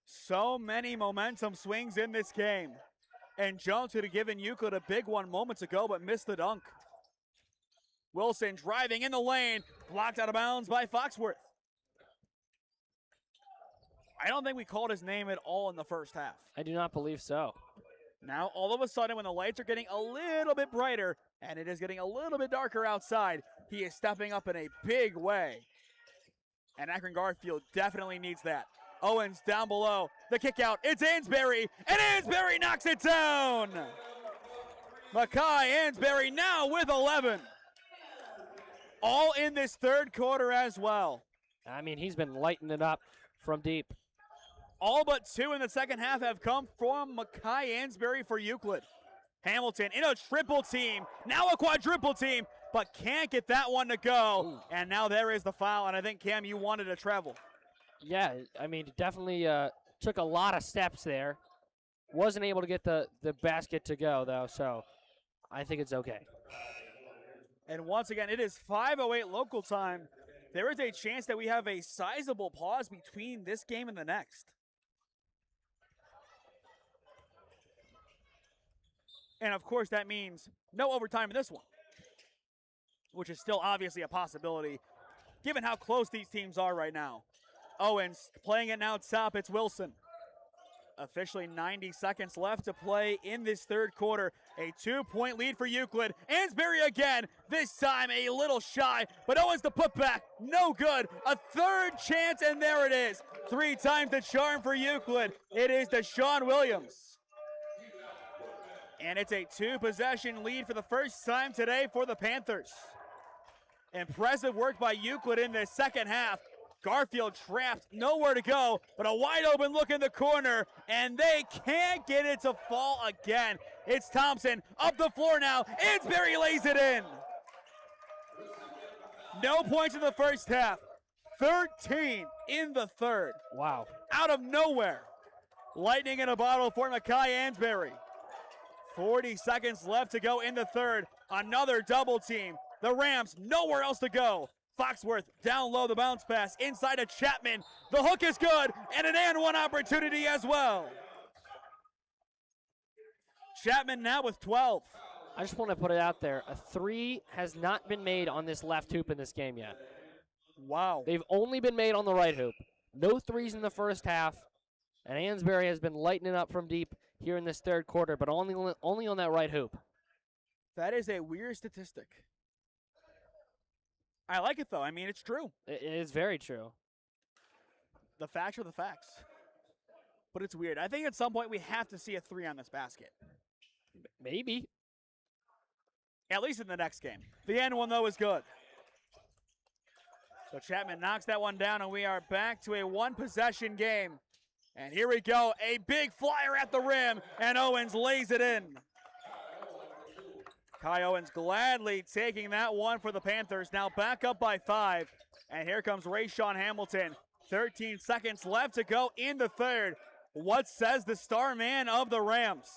So many momentum swings in this game. And Jones could have given Euclid a big one moments ago, but missed the dunk. Wilson driving in the lane, blocked out of bounds by Foxworth. I don't think we called his name at all in the first half. I do not believe so. Now, all of a sudden, when the lights are getting a little bit brighter, and it is getting a little bit darker outside, he is stepping up in a big way. And Akron Garfield definitely needs that. Owens down below, the kick out, it's Ansbury, and Ansbury knocks it down! Makai Ansbury now with 11. All in this third quarter as well. I mean, he's been lighting it up from deep. All but 2 in the second half have come from Makai Ansbury for Euclid. Hamilton in a triple team, now a quadruple team, but can't get that one to go. Ooh. And now there is the foul, and I think, Cam, you wanted to travel. Yeah, I mean, definitely took a lot of steps there. Wasn't able to get the basket to go, though, so I think it's okay. And once again, it is 5:08 local time. There is a chance that we have a sizable pause between this game and the next. And, of course, that means no overtime in this one, which is still obviously a possibility, given how close these teams are right now. Owens playing it now top. It's Wilson. Officially 90 seconds left to play in this third quarter. A 2-point lead for Euclid. Ansbury again, this time a little shy, but Owens the putback, no good. A third chance, and there it is. 3 times the charm for Euclid. It is Deshaun Williams. And it's a 2-possession lead for the first time today for the Panthers. Impressive work by Euclid in the second half. Garfield trapped, nowhere to go, but a wide open look in the corner, and they can't get it to fall again. It's Thompson up the floor now. Ansberry lays it in. No points in the first half. 13 in the third. Wow. Out of nowhere. Lightning in a bottle for Makai Ansberry. 40 seconds left to go in the third. Another double team. The Rams nowhere else to go. Foxworth down low, the bounce pass inside of Chapman. The hook is good, and an and one opportunity as well. Chapman now with 12. I just want to put it out there. A 3 has not been made on this left hoop in this game yet. Wow. They've only been made on the right hoop. No 3s in the first half, and Ansberry has been lightening up from deep here in this third quarter, but only on that right hoop. That is a weird statistic. I like it, though. I mean, it's true. It is very true. The facts are the facts. But it's weird. I think at some point we have to see a 3 on this basket. Maybe. At least in the next game. The end one, though, is good. So Chapman knocks that one down, and we are back to a 1-possession game. And here we go. A big flyer at the rim, and Owens lays it in. Kai Owens gladly taking that one for the Panthers. Now back up by 5. And here comes Rayshawn Hamilton. 13 seconds left to go in the third. What says the star man of the Rams?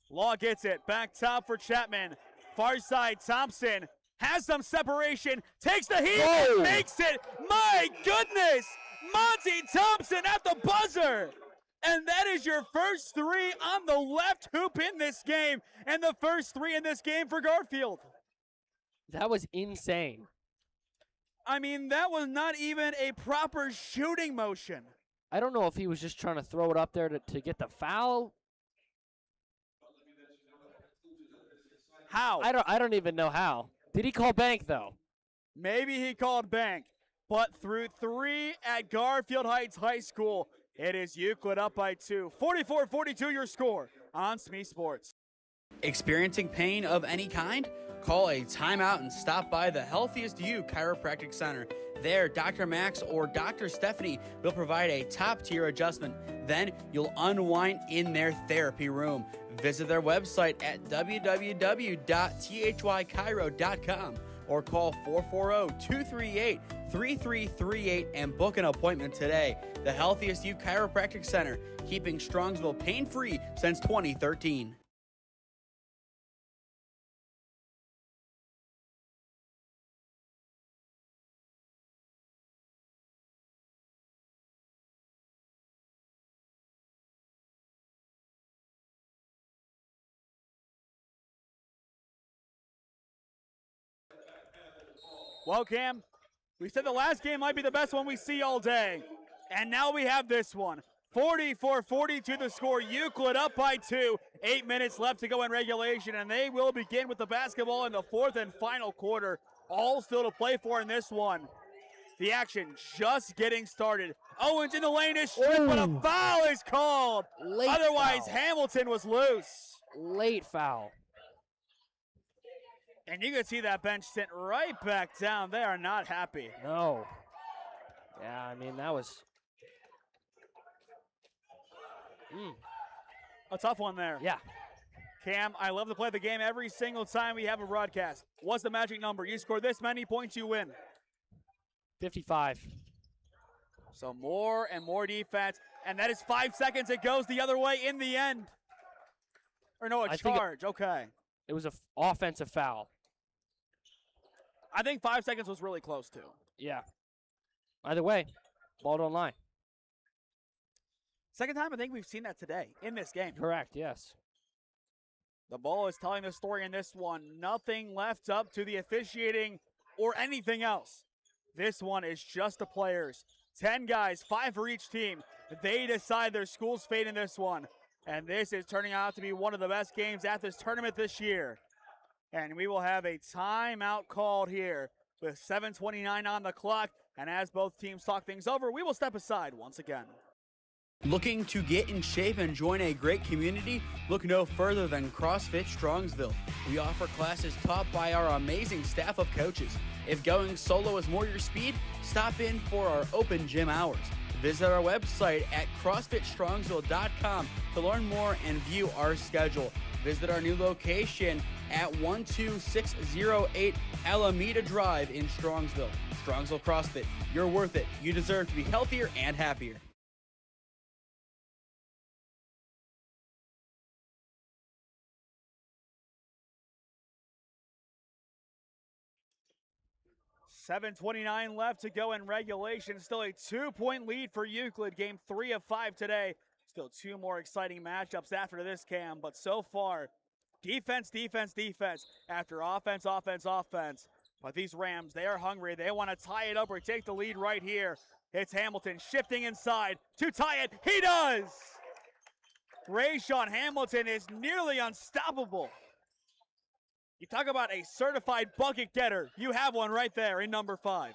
Law gets it. Back top for Chapman. Far side, Thompson has some separation. Takes the heat and makes it. My goodness! Monty Thompson at the buzzer. And that is your first 3 on the left hoop in this game. And the first 3 in this game for Garfield. That was insane. I mean, that was not even a proper shooting motion. I don't know if he was just trying to throw it up there to get the foul. How? I don't even know how. Did he call bank, though? Maybe he called bank. But through 3 at Garfield Heights High School, it is Euclid up by 2. 44-42 your score on SmeeSports. Experiencing pain of any kind? Call a timeout and stop by the Healthiest You Chiropractic Center. There, Dr. Max or Dr. Stephanie will provide a top-tier adjustment. Then you'll unwind in their therapy room. Visit their website at www.thychiro.com or call 440-238-3338 and book an appointment today. The Healthiest You Chiropractic Center, keeping Strongsville pain-free since 2013. Well, Cam, we said the last game might be the best one we see all day. And now we have this one. 44-42 the score. Euclid up by 2. 8 minutes left to go in regulation, and they will begin with the basketball in the 4th and final quarter. All still to play for in this one. The action just getting started. Owens in the lane is stripped, but a foul is called. Otherwise, foul. Hamilton was loose. Late foul. And you can see that bench sit right back down. They are not happy. No. Yeah, I mean, that was... A tough one there. Yeah. Cam, I love to play the game every single time we have a broadcast. What's the magic number? You score this many points, you win. 55. So more and more defense. And that is 5 seconds. It goes the other way in the end. Or no, a charge. Okay. It was an offensive foul. I think 5 seconds was really close to. Yeah. Either way, ball don't lie. Second time I think we've seen that today in this game. Correct, yes. The ball is telling the story in this one. Nothing left up to the officiating or anything else. This one is just the players. 10 guys, 5 for each team. They decide their school's fate in this one. And this is turning out to be one of the best games at this tournament this year. And we will have a timeout called here with 7:29 on the clock. And as both teams talk things over, we will step aside once again. Looking to get in shape and join a great community? Look no further than CrossFit Strongsville. We offer classes taught by our amazing staff of coaches. If going solo is more your speed, stop in for our open gym hours. Visit our website at CrossFitStrongsville.com to learn more and view our schedule. Visit our new location at 12608 Alameda Drive in Strongsville. Strongsville CrossFit, you're worth it. You deserve to be healthier and happier. $7:29 left to go in regulation. Still a 2-point lead for Euclid. Game 3 of 5 today. Still 2 more exciting matchups after this, Cam. But so far, defense, defense, defense. After offense, offense, offense. But these Rams, they are hungry. They want to tie it up or take the lead right here. It's Hamilton shifting inside to tie it. He does! Rayshawn Hamilton is nearly unstoppable. You talk about a certified bucket getter. You have one right there in number 5.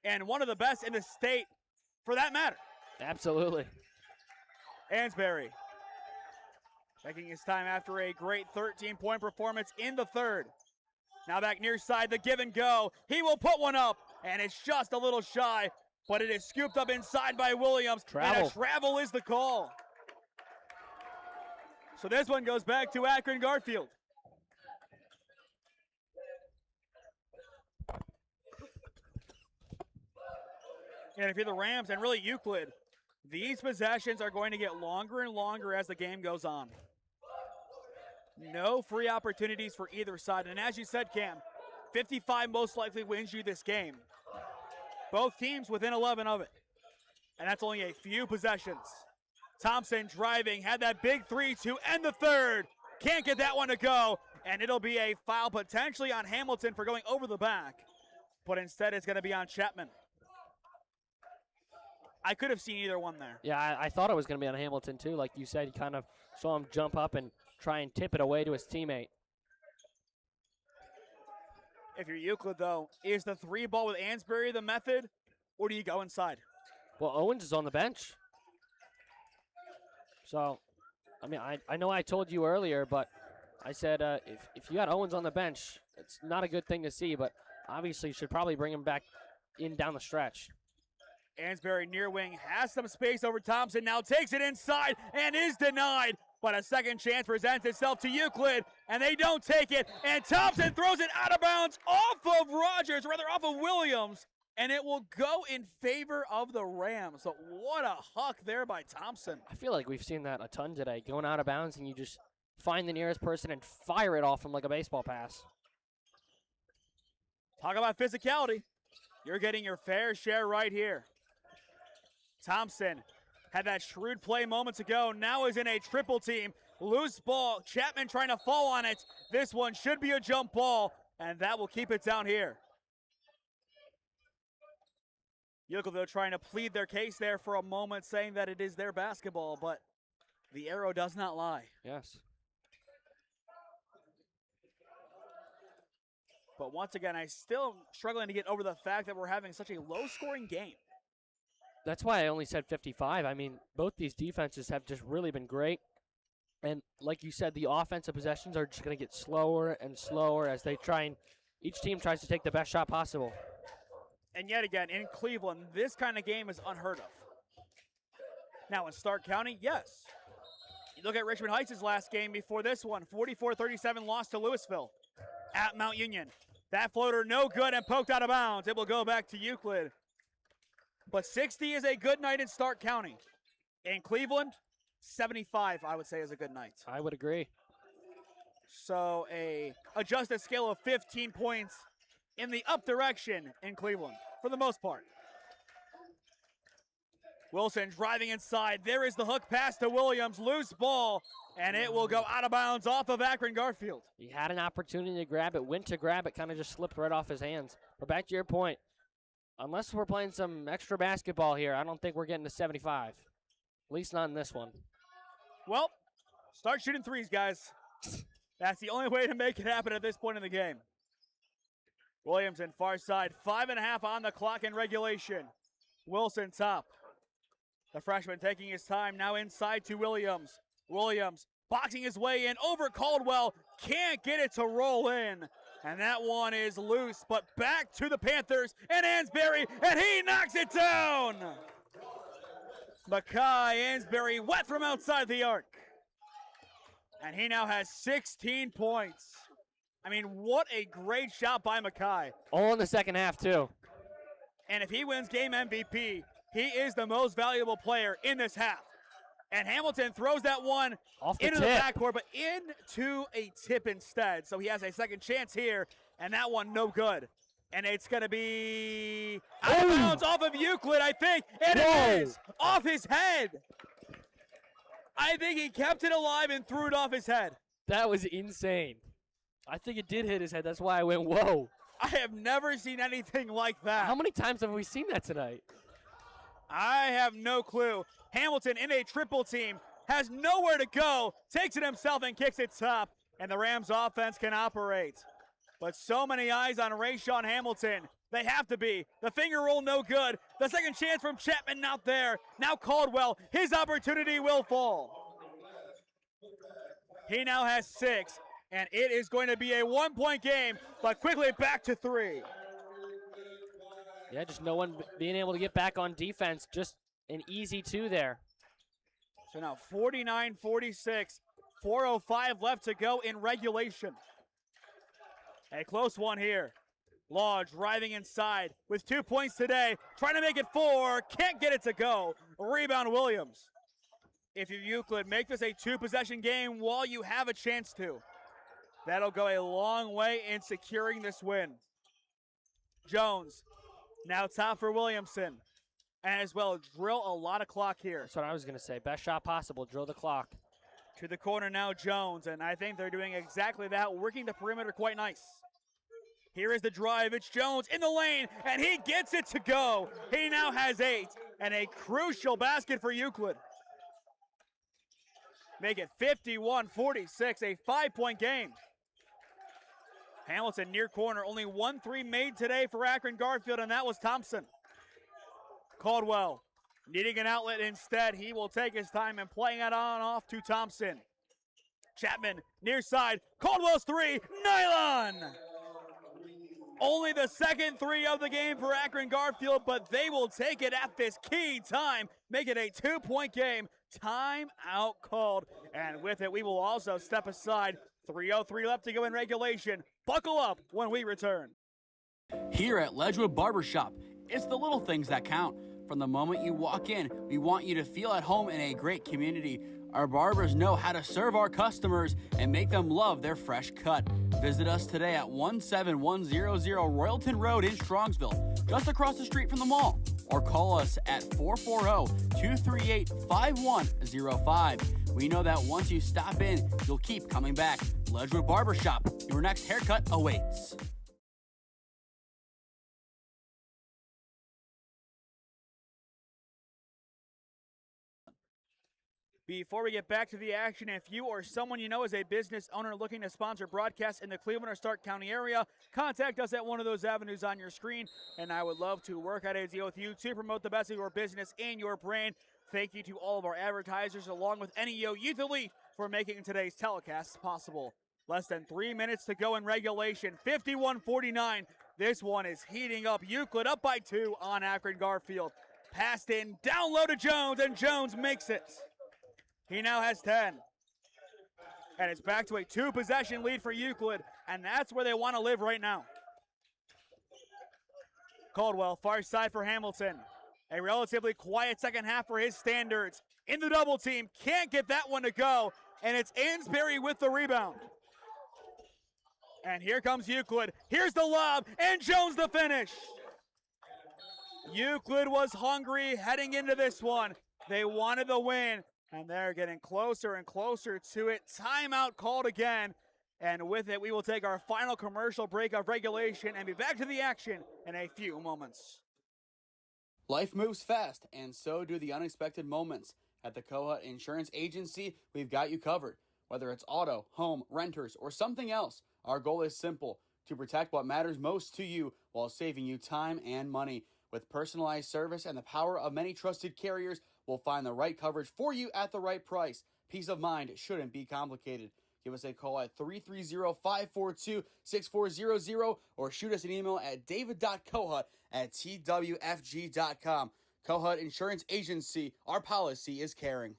And one of the best in the state for that matter. Absolutely. Ansbury taking his time after a great 13-point performance in the third. Now back near side, the give and go. He will put one up, and it's just a little shy, but it is scooped up inside by Williams. Travel. And a travel is the call. So this one goes back to Akron Garfield. And if you're the Rams and really Euclid, these possessions are going to get longer and longer as the game goes on. No free opportunities for either side. And as you said, Cam, 55 most likely wins you this game. Both teams within 11 of it. And that's only a few possessions. Thompson driving, had that big 3 to end the third. Can't get that one to go. And it'll be a foul potentially on Hamilton for going over the back. But instead it's going to be on Chapman. I could have seen either one there. Yeah, I thought it was going to be on Hamilton too. Like you said, you kind of saw him jump up and try and tip it away to his teammate. If you're Euclid, though, is the 3 ball with Ansbury the method, or do you go inside? Well, Owens is on the bench. So, I mean, I know I told you earlier, but I said if you got Owens on the bench, it's not a good thing to see, but obviously you should probably bring him back in down the stretch. Ansbury near wing has some space over Thompson, now takes it inside and is denied. But a second chance presents itself to Euclid, and they don't take it. And Thompson throws it out of bounds off of Rogers, rather off of Williams, and it will go in favor of the Rams. So what a huck there by Thompson. I feel like we've seen that a ton today, going out of bounds, and you just find the nearest person and fire it off him like a baseball pass. Talk about physicality. You're getting your fair share right here. Thompson had that shrewd play moments ago, now is in a triple team. Loose ball, Chapman trying to fall on it. This one should be a jump ball, and that will keep it down here. Euclid, though, trying to plead their case there for a moment, saying that it is their basketball, but the arrow does not lie. Yes. But once again, I still struggling to get over the fact that we're having such a low-scoring game. That's why I only said 55. I mean, both these defenses have just really been great. And like you said, the offensive possessions are just going to get slower and slower as they try and each team tries to take the best shot possible. And yet again, in Cleveland, this kind of game is unheard of. Now in Stark County, yes. You look at Richmond Heights' last game before this one, 44-37 loss to Louisville at Mount Union. That floater no good and poked out of bounds. It will go back to Euclid. But 60 is a good night in Stark County. In Cleveland, 75, I would say, is a good night. I would agree. So a adjusted scale of 15 points in the up direction in Cleveland, for the most part. Wilson driving inside. There is the hook pass to Williams. Loose ball, and it will go out of bounds off of Akron Garfield. He had an opportunity to grab it, went to grab it, kind of just slipped right off his hands. But back to your point, unless we're playing some extra basketball here, I don't think we're getting to 75. At least not in this one. Well, start shooting threes, guys. That's the only way to make it happen at this point in the game. Williams in far side, 5.5 on the clock in regulation. Wilson top. The freshman taking his time now inside to Williams. Williams boxing his way in over Caldwell. Can't get it to roll in. And that one is loose, but back to the Panthers and Ansbury, and he knocks it down. Mackay Ansbury wet from outside the arc. And he now has 16 points. I mean, what a great shot by Mackay. All in the second half, too. And if he wins game MVP, he is the most valuable player in this half. And Hamilton throws that one into the backcourt, but into a tip instead. So he has a second chance here, and that one no good. And it's going to be out of bounds off of Euclid, I think. And it is off his head. I think he kept it alive and threw it off his head. That was insane. I think it did hit his head. That's why I went, whoa. I have never seen anything like that. How many times have we seen that tonight? I have no clue. Hamilton in a triple team, has nowhere to go, takes it himself and kicks it top, and the Rams offense can operate. But so many eyes on Rayshawn Hamilton. They have to be. The finger roll no good. The second chance from Chapman not there. Now Caldwell, his opportunity will fall. He now has 6, and it is going to be a 1-point game, but quickly back to 3. Yeah, just no one being able to get back on defense. Just an easy 2 there. So now 49-46, 4:05 left to go in regulation. A close one here. Law driving inside with 2 points today, trying to make it 4, can't get it to go. Rebound Williams. If you're Euclid, make this a 2-possession game while you have a chance to. That'll go a long way in securing this win. Jones, now top for Williamson. And as well, drill a lot of clock here. That's what I was going to say. Best shot possible, drill the clock. To the corner now, Jones, and I think they're doing exactly that, working the perimeter quite nice. Here is the drive, it's Jones in the lane, and he gets it to go. He now has 8, and a crucial basket for Euclid. Make it 51-46, a 5-point game. Hamilton near corner, only 1 3 made today for Akron Garfield, and that was Thompson. Caldwell needing an outlet instead. He will take his time and playing it on off to Thompson. Chapman near side. Caldwell's 3. Nylon! Only the second 3 of the game for Akron Garfield, but they will take it at this key time. Make it a 2-point game. Timeout called. And with it, we will also step aside. 3:03 left to go in regulation. Buckle up when we return. Here at Ledgewood Barbershop, it's the little things that count. From the moment you walk in, we want you to feel at home in a great community. Our barbers know how to serve our customers and make them love their fresh cut. Visit us today at 17100 Royalton Road in Strongsville, just across the street from the mall. Or call us at 440-238-5105. We know that once you stop in, you'll keep coming back. Ledgewood Barbershop, your next haircut awaits. Before we get back to the action, if you or someone you know is a business owner looking to sponsor broadcasts in the Cleveland or Stark County area, contact us at one of those avenues on your screen, and I would love to work out a deal with you to promote the best of your business and your brand. Thank you to all of our advertisers, along with NEO Youth Elite, for making today's telecast possible. Less than 3 minutes to go in regulation, 51-49. This one is heating up. Euclid up by 2 on Akron Garfield. Passed in, down low to Jones, and Jones makes it. He now has 10. And it's back to a 2-possession lead for Euclid, and that's where they want to live right now. Caldwell, far side for Hamilton. A relatively quiet second half for his standards. In the double team, can't get that one to go, and it's Ansbury with the rebound. And here comes Euclid. Here's the lob, and Jones the finish. Euclid was hungry heading into this one. They wanted the win. And they're getting closer and closer to it. Timeout called again. And with it, we will take our final commercial break of regulation and be back to the action in a few moments. Life moves fast, and so do the unexpected moments. At the Koha Insurance Agency, we've got you covered. Whether it's auto, home, renters, or something else, our goal is simple: to protect what matters most to you while saving you time and money. With personalized service and the power of many trusted carriers, we'll find the right coverage for you at the right price. Peace of mind shouldn't be complicated. Give us a call at 330-542-6400 or shoot us an email at david.cohut@twfg.com. Cohut Insurance Agency, our policy is caring.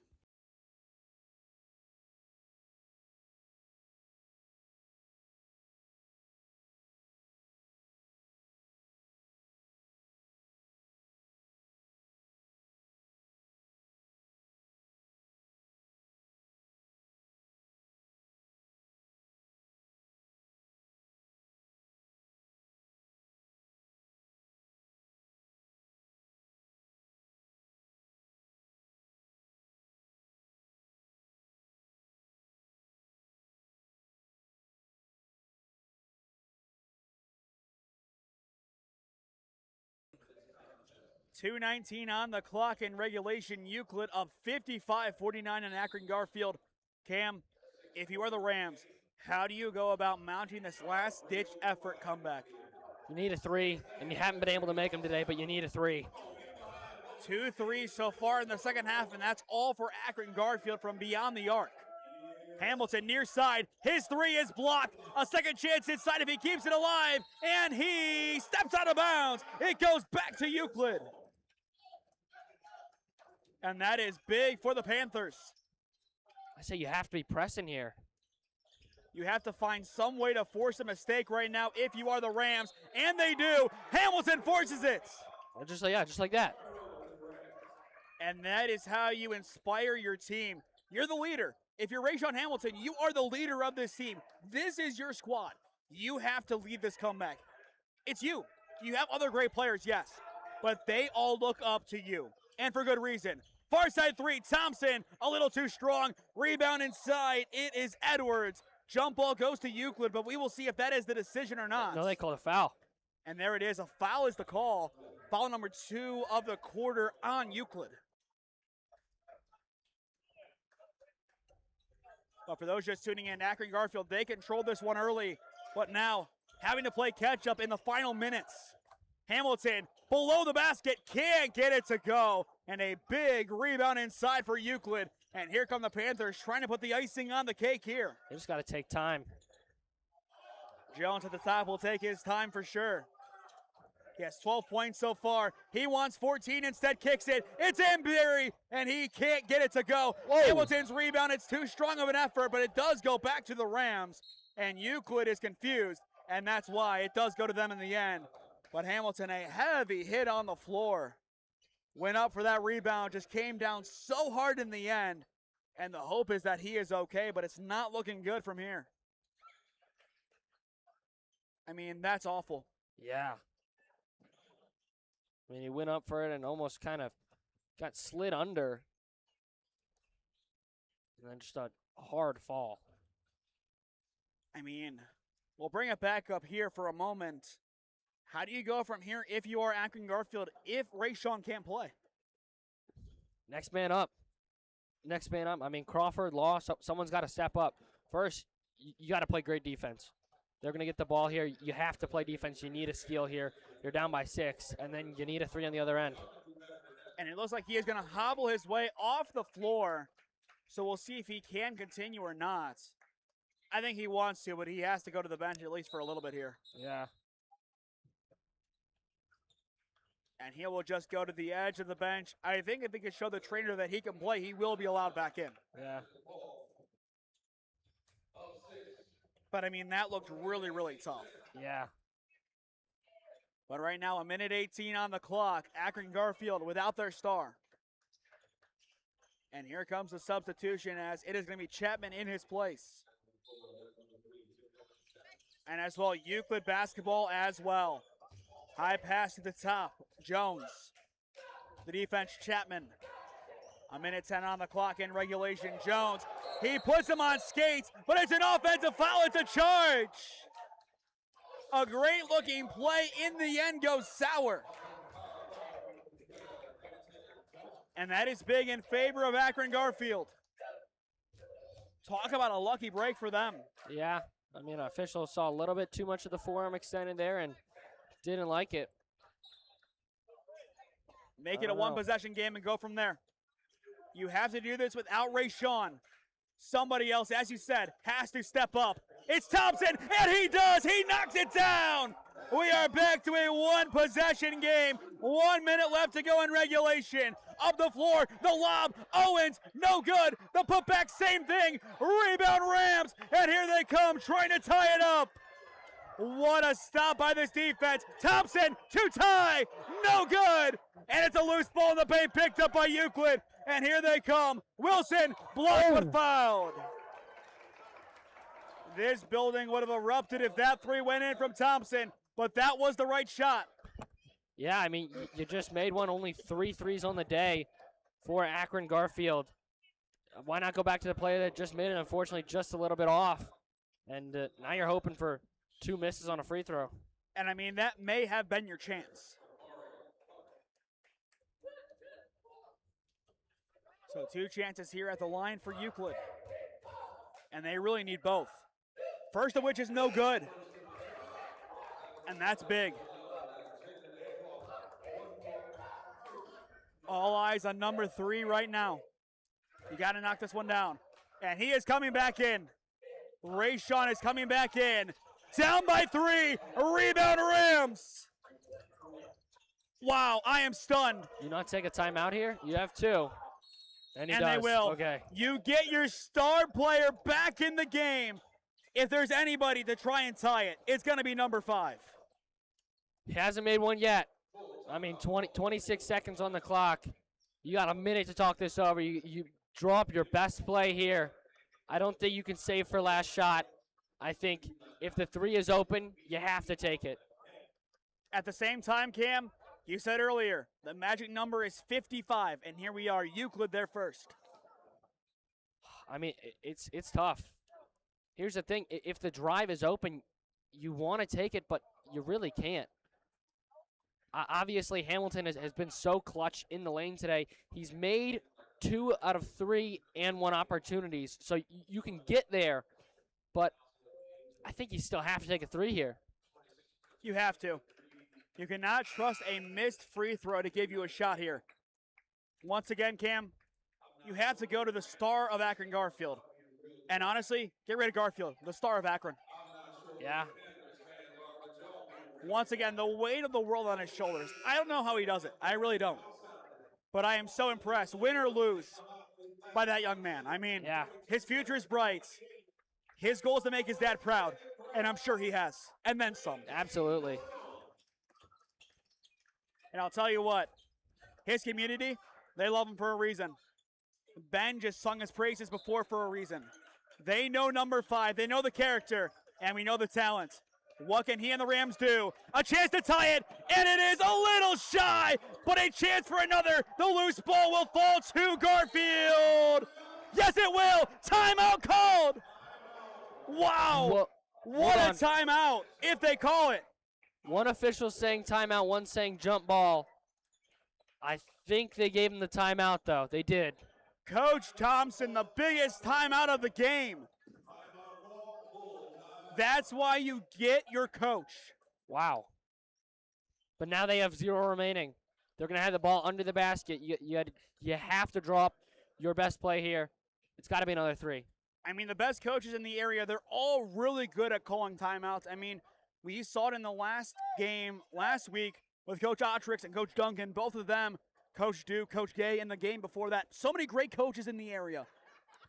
.219 on the clock in regulation. Euclid up 55-49 in Akron Garfield. Cam, if you are the Rams, how do you go about mounting this last-ditch effort comeback? You need a 3, and you haven't been able to make them today, but you need a 3. 2 threes so far in the second half, and that's all for Akron Garfield from beyond the arc. Hamilton near side, his 3 is blocked. A second chance inside if he keeps it alive, and he steps out of bounds. It goes back to Euclid. And that is big for the Panthers. I say you have to be pressing here. You have to find some way to force a mistake right now if you are the Rams, and they do. Hamilton forces it. Just like that. And that is how you inspire your team. You're the leader. If you're Rayshawn Hamilton, you are the leader of this team. This is your squad. You have to lead this comeback. It's you. You have other great players, yes, but they all look up to you, and for good reason. Far side 3, Thompson, a little too strong. Rebound inside, it is Edwards. Jump ball goes to Euclid, but we will see if that is the decision or not. No, they called a foul. And there it is, a foul is the call. Foul number 2 of the quarter on Euclid. But for those just tuning in, Akron Garfield, they controlled this one early, but now having to play catch up in the final minutes. Hamilton below the basket, can't get it to go, and a big rebound inside for Euclid. And here come the Panthers trying to put the icing on the cake here. They just got to take time. Jones at the top will take his time for sure. He has 12 points so far. He wants 14, instead kicks it. It's Embury, and he can't get it to go. Whoa. Hamilton's rebound, it's too strong of an effort, but it does go back to the Rams. And Euclid is confused, and that's why it does go to them in the end. But Hamilton, a heavy hit on the floor. Went up for that rebound, just came down so hard in the end. And the hope is that he is okay, but it's not looking good from here. I mean, that's awful. Yeah. I mean, he went up for it and almost kind of got slid under. And then just a hard fall. I mean, we'll bring it back up here for a moment. How do you go from here if you are Akron Garfield, if Rayshawn can't play? Next man up. Next man up. I mean, Crawford lost. Someone's got to step up. First, you got to play great defense. They're going to get the ball here. You have to play defense. You need a steal here. You're down by 6, and then you need a 3 on the other end. And it looks like he is going to hobble his way off the floor. So we'll see if he can continue or not. I think he wants to, but he has to go to the bench at least for a little bit here. Yeah. And he will just go to the edge of the bench. I think if he can show the trainer that he can play, he will be allowed back in. Yeah. But, I mean, that looked really, really tough. Yeah. But right now, 1:18 on the clock. Akron Garfield without their star. And here comes the substitution as it is going to be Chapman in his place. And as well, Euclid basketball as well. High pass to the top. Jones. The defense, Chapman. 1:10 on the clock in regulation. Jones. He puts him on skates, but it's an offensive foul. It's a charge. A great looking play in the end goes sour. And that is big in favor of Akron Garfield. Talk about a lucky break for them. Yeah. I mean, officials saw a little bit too much of the forearm extended there and didn't like it. Make it a one-possession game and go from there. You have to do this without Rayshawn. Somebody else, as you said, has to step up. It's Thompson, and he does. He knocks it down. We are back to a one-possession game. 1 minute left to go in regulation. Up the floor, the lob, Owens, no good. The putback, same thing. Rebound Rams, and here they come trying to tie it up. What a stop by this defense. Thompson to tie, no good. And it's a loose ball in the paint picked up by Euclid. And here they come. Wilson blocked but fouled. This building would have erupted if that three went in from Thompson, but that was the right shot. Yeah, I mean, you just made one, only 3 threes on the day for Akron Garfield. Why not go back to the player that just made it, unfortunately, just a little bit off. And now you're hoping for 2 misses on a free throw. And I mean, that may have been your chance. So 2 chances here at the line for Euclid. And they really need both. First of which is no good. And that's big. All eyes on number 3 right now. You got to knock this one down. And he is coming back in. Rayshawn is coming back in. Down by 3. Rebound Rams. Wow, I am stunned. You not take a timeout here? You have 2. And he does. They will. Okay. You get your star player back in the game. If there's anybody to try and tie it, it's going to be number 5. He hasn't made one yet. I mean, 26 seconds on the clock. You got a minute to talk this over. You draw up your best play here. I don't think you can save for last shot. I think if the 3 is open, you have to take it. At the same time, Cam, you said earlier, the magic number is 55, and here we are, Euclid there first. I mean, it's tough. Here's the thing. If the drive is open, you want to take it, but you really can't. Obviously, Hamilton has been so clutch in the lane today. He's made 2 out of 3 and 1 opportunities, so you can get there, but I think you still have to take a 3 here. You have to. You cannot trust a missed free throw to give you a shot here. Once again, Cam, you have to go to the star of Akron Garfield. And honestly, get rid of Garfield, the star of Akron. Yeah. Once again, the weight of the world on his shoulders. I don't know how he does it. I really don't. But I am so impressed, win or lose, by that young man. I mean, yeah. His future is bright. His goal is to make his dad proud, and I'm sure he has, and then some. Absolutely. And I'll tell you what, his community, they love him for a reason. Ben just sung his praises before for a reason. They know number 5, they know the character, and we know the talent. What can he and the Rams do? A chance to tie it, and it is a little shy, but a chance for another. The loose ball will fall to Garfield. Yes, it will. Timeout called. Wow. What a timeout, if they call it. One official saying timeout, one saying jump ball. I think they gave him the timeout, though. They did. Coach Thompson, the biggest timeout of the game. That's why you get your coach. Wow. But now they have 0 remaining. They're going to have the ball under the basket. You have to draw up your best play here. It's got to be another 3. I mean, the best coaches in the area, they're all really good at calling timeouts. I mean, we saw it in the last game last week with Coach Otrix and Coach Duncan, both of them, Coach Duke, Coach Gay in the game before that. So many great coaches in the area.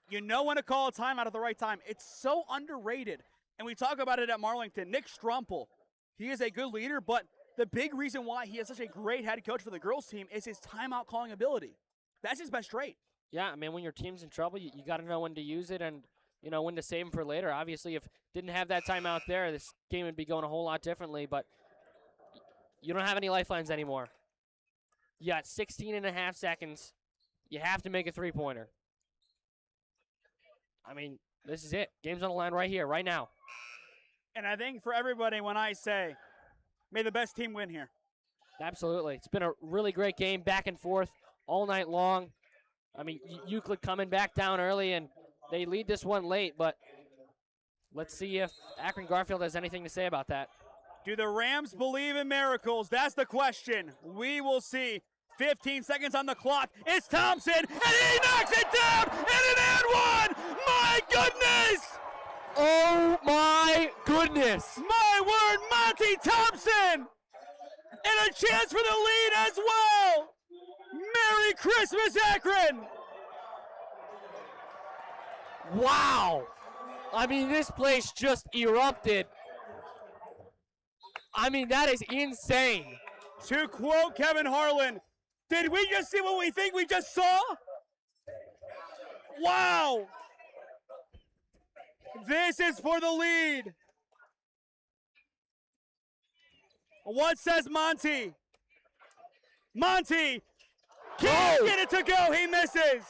You know when to call a timeout at the right time. It's so underrated. And we talk about it at Marlington. Nick Strumpel, he is a good leader, but the big reason why he is such a great head coach for the girls team is his timeout calling ability. That's his best trait. Yeah, I mean, when your team's in trouble, you got to know when to use it and, when to save them for later. Obviously, if didn't have that timeout there, this game would be going a whole lot differently, but you don't have any lifelines anymore. You got 16 and a half seconds. You have to make a 3-pointer. I mean, this is it. Game's on the line right here, right now. And I think for everybody, when I say, may the best team win here. Absolutely. It's been a really great game, back and forth all night long. I mean, Euclid coming back down early, and they lead this one late, but let's see if Akron Garfield has anything to say about that. Do the Rams believe in miracles? That's the question. We will see. 15 seconds on the clock. It's Thompson, and he knocks it down, and an and one! My goodness! Oh my goodness! My word, Monty Thompson! And a chance for the lead as well! Merry Christmas, Akron! Wow! I mean, this place just erupted. I mean, that is insane. To quote Kevin Harlan, did we just see what we think we just saw? Wow! This is for the lead. What says Monty? Monty can't get it to go. He misses.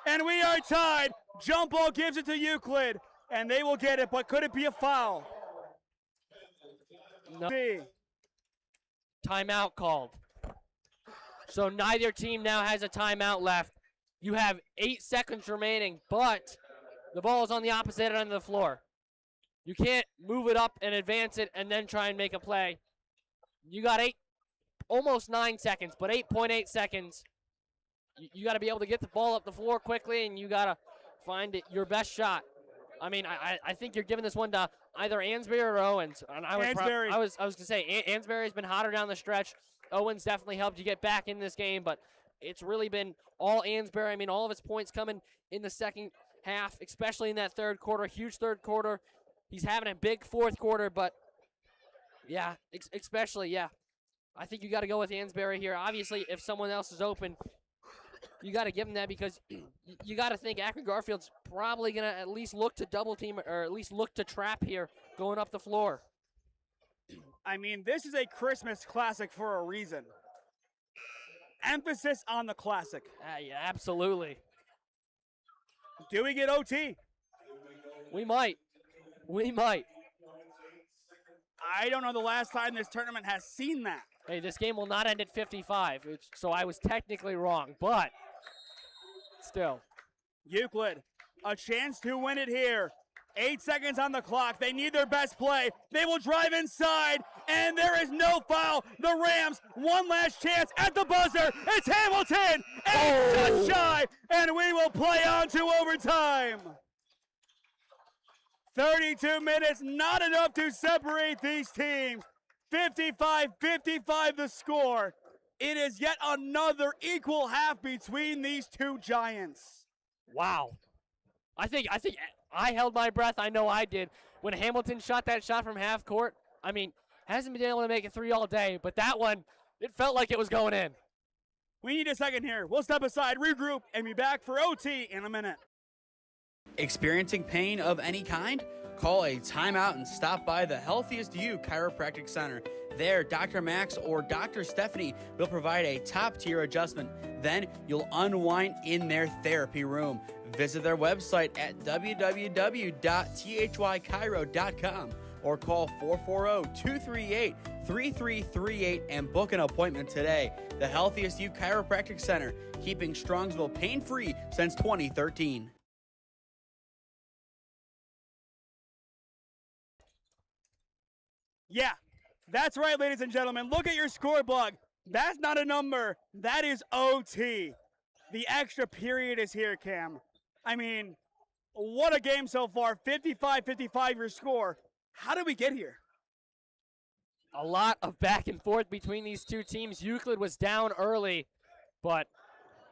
And we are tied. Jump ball gives it to Euclid. And they will get it, but could it be a foul? No. Timeout called. So neither team now has a timeout left. You have 8 seconds remaining, but the ball is on the opposite end of the floor. You can't move it up and advance it and then try and make a play. You got almost 9 seconds, but 8.8 seconds. You got to be able to get the ball up the floor quickly, and you got to find your best shot. I mean, I think you're giving this one to either Ansbury or Owens. And Ansbury. I was going to say, Ansbury's been hotter down the stretch. Owens definitely helped you get back in this game, but it's really been all Ansbury. I mean, all of his points coming in the second half, especially in that third quarter, huge third quarter. He's having a big fourth quarter, but yeah, especially, yeah. I think you got to go with Ansbury here. Obviously, if someone else is open, you got to give him that, because you got to think Akron Garfield's probably going to at least look to double team or at least look to trap here going up the floor. I mean, this is a Christmas classic for a reason. Emphasis on the classic. Yeah, absolutely. Do we get OT? We might. We might. I don't know the last time this tournament has seen that. Hey, this game will not end at 55, so I was technically wrong, but still. Euclid, a chance to win it here. 8 seconds on the clock. They need their best play. They will drive inside, and there is no foul. The Rams, one last chance at the buzzer. It's Hamilton, and just shy, and we will play on to overtime. 32 minutes, not enough to separate these teams. 55-55 the score. It is yet another equal half between these two giants. Wow. I think I held my breath. I know I did. When Hamilton shot that shot from half court, I mean, hasn't been able to make it 3 all day, but that one, it felt like it was going in. We need a second here. We'll step aside, regroup, and be back for OT in a minute. Experiencing pain of any kind? Call a timeout and stop by the Healthiest You Chiropractic Center. There, Dr. Max or Dr. Stephanie will provide a top-tier adjustment. Then you'll unwind in their therapy room. Visit their website at www.thychiro.com or call 440-238-3338 and book an appointment today. The Healthiest You Chiropractic Center, keeping Strongsville pain-free since 2013. Yeah, that's right, ladies and gentlemen. Look at your scoreboard. That's not a number. That is OT. The extra period is here, Cam. I mean, what a game so far. 55-55 your score. How did we get here? A lot of back and forth between these two teams. Euclid was down early, but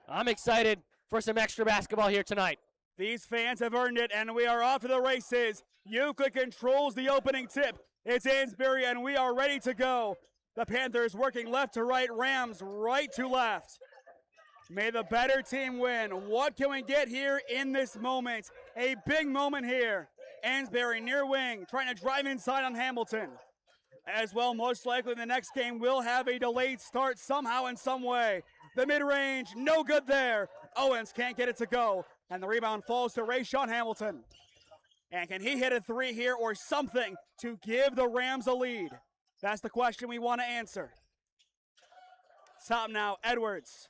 I'm excited for some extra basketball here tonight. These fans have earned it, and we are off to the races. Euclid controls the opening tip. It's Ansbury, and we are ready to go. The Panthers working left to right, Rams right to left. May the better team win. What can we get here in this moment? A big moment here. Ansbury near wing, trying to drive inside on Hamilton. As well, most likely the next game will have a delayed start somehow in some way. The mid-range, no good there. Owens can't get it to go, and the rebound falls to Rayshawn Hamilton. And can he hit a three here or something to give the Rams a lead? That's the question we want to answer. Top now, Edwards.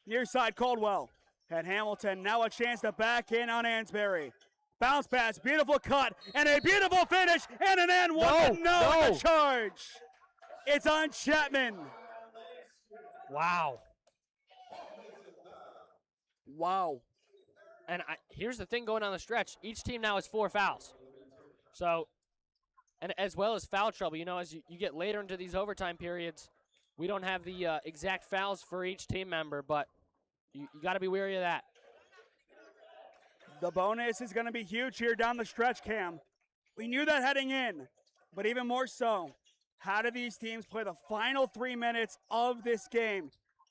Near side, Caldwell. And Hamilton now a chance to back in on Ansbury. Bounce pass, beautiful cut, and a beautiful finish, and an and one. No, the charge. It's on Chapman. Wow. Wow. And here's the thing going down the stretch. Each team now has 4 fouls. So, and as well as foul trouble. You know, as you get later into these overtime periods, we don't have the exact fouls for each team member, but you got to be wary of that. The bonus is going to be huge here down the stretch, Cam. We knew that heading in, but even more so, how do these teams play the final 3 minutes of this game?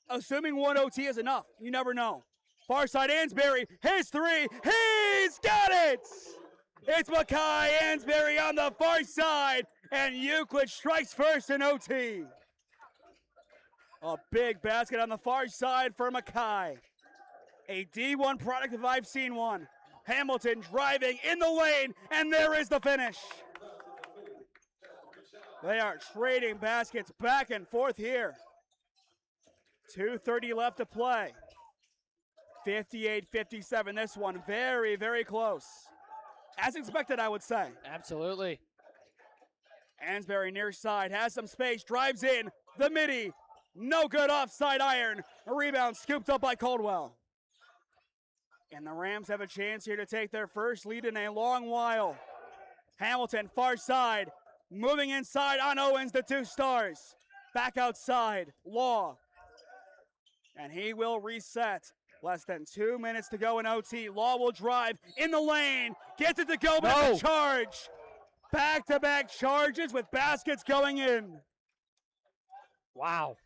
Assuming 1 OT is enough, you never know. Far side, Ansbury, his 3, he's got it! It's Makai Ansbury on the far side, and Euclid strikes first in OT. A big basket on the far side for Makai. A D1 product if I've seen one. Hamilton driving in the lane, and there is the finish. They are trading baskets back and forth here. 2:30 left to play. 58-57 this one. Very, very close. As expected, I would say. Absolutely. Ansbury near side, has some space, drives in. The midi, no good, offside iron. A rebound scooped up by Caldwell. And the Rams have a chance here to take their first lead in a long while. Hamilton, far side, moving inside on Owens, the 2 stars. Back outside, Law. And he will reset. Less than 2 minutes to go in OT. Law will drive in the lane, gets it to go, but the charge. Back-to-back charges with baskets going in. Wow.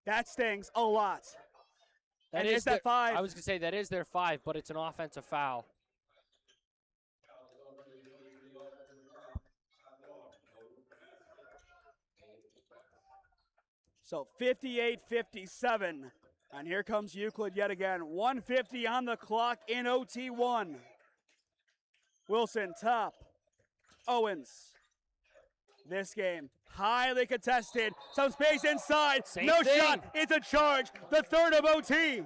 That stings a lot. That is that 5. I was going to say that is their 5, but it's an offensive foul. So 58-57. And here comes Euclid yet again. 1:50 on the clock in OT1. Wilson top. Owens. This game highly contested. Some space inside. No shot. It's a charge. The 3rd of OT.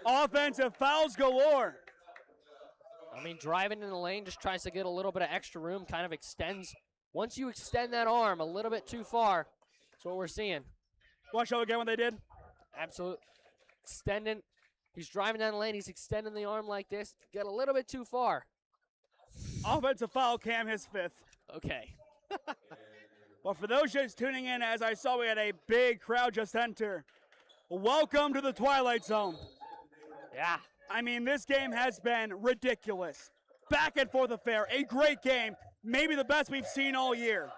Offensive fouls galore. I mean, driving in the lane just tries to get a little bit of extra room, kind of extends. Once you extend that arm a little bit too far, that's what we're seeing. Watch out again what they did. Absolutely. Extending. He's driving down the lane. He's extending the arm like this. Get a little bit too far. Offensive foul, Cam, his 5th. Okay. Well, for those just tuning in, as I saw we had a big crowd just enter. Welcome to the Twilight Zone. Yeah. I mean, this game has been ridiculous. Back and forth affair. A great game. Maybe the best we've seen all year.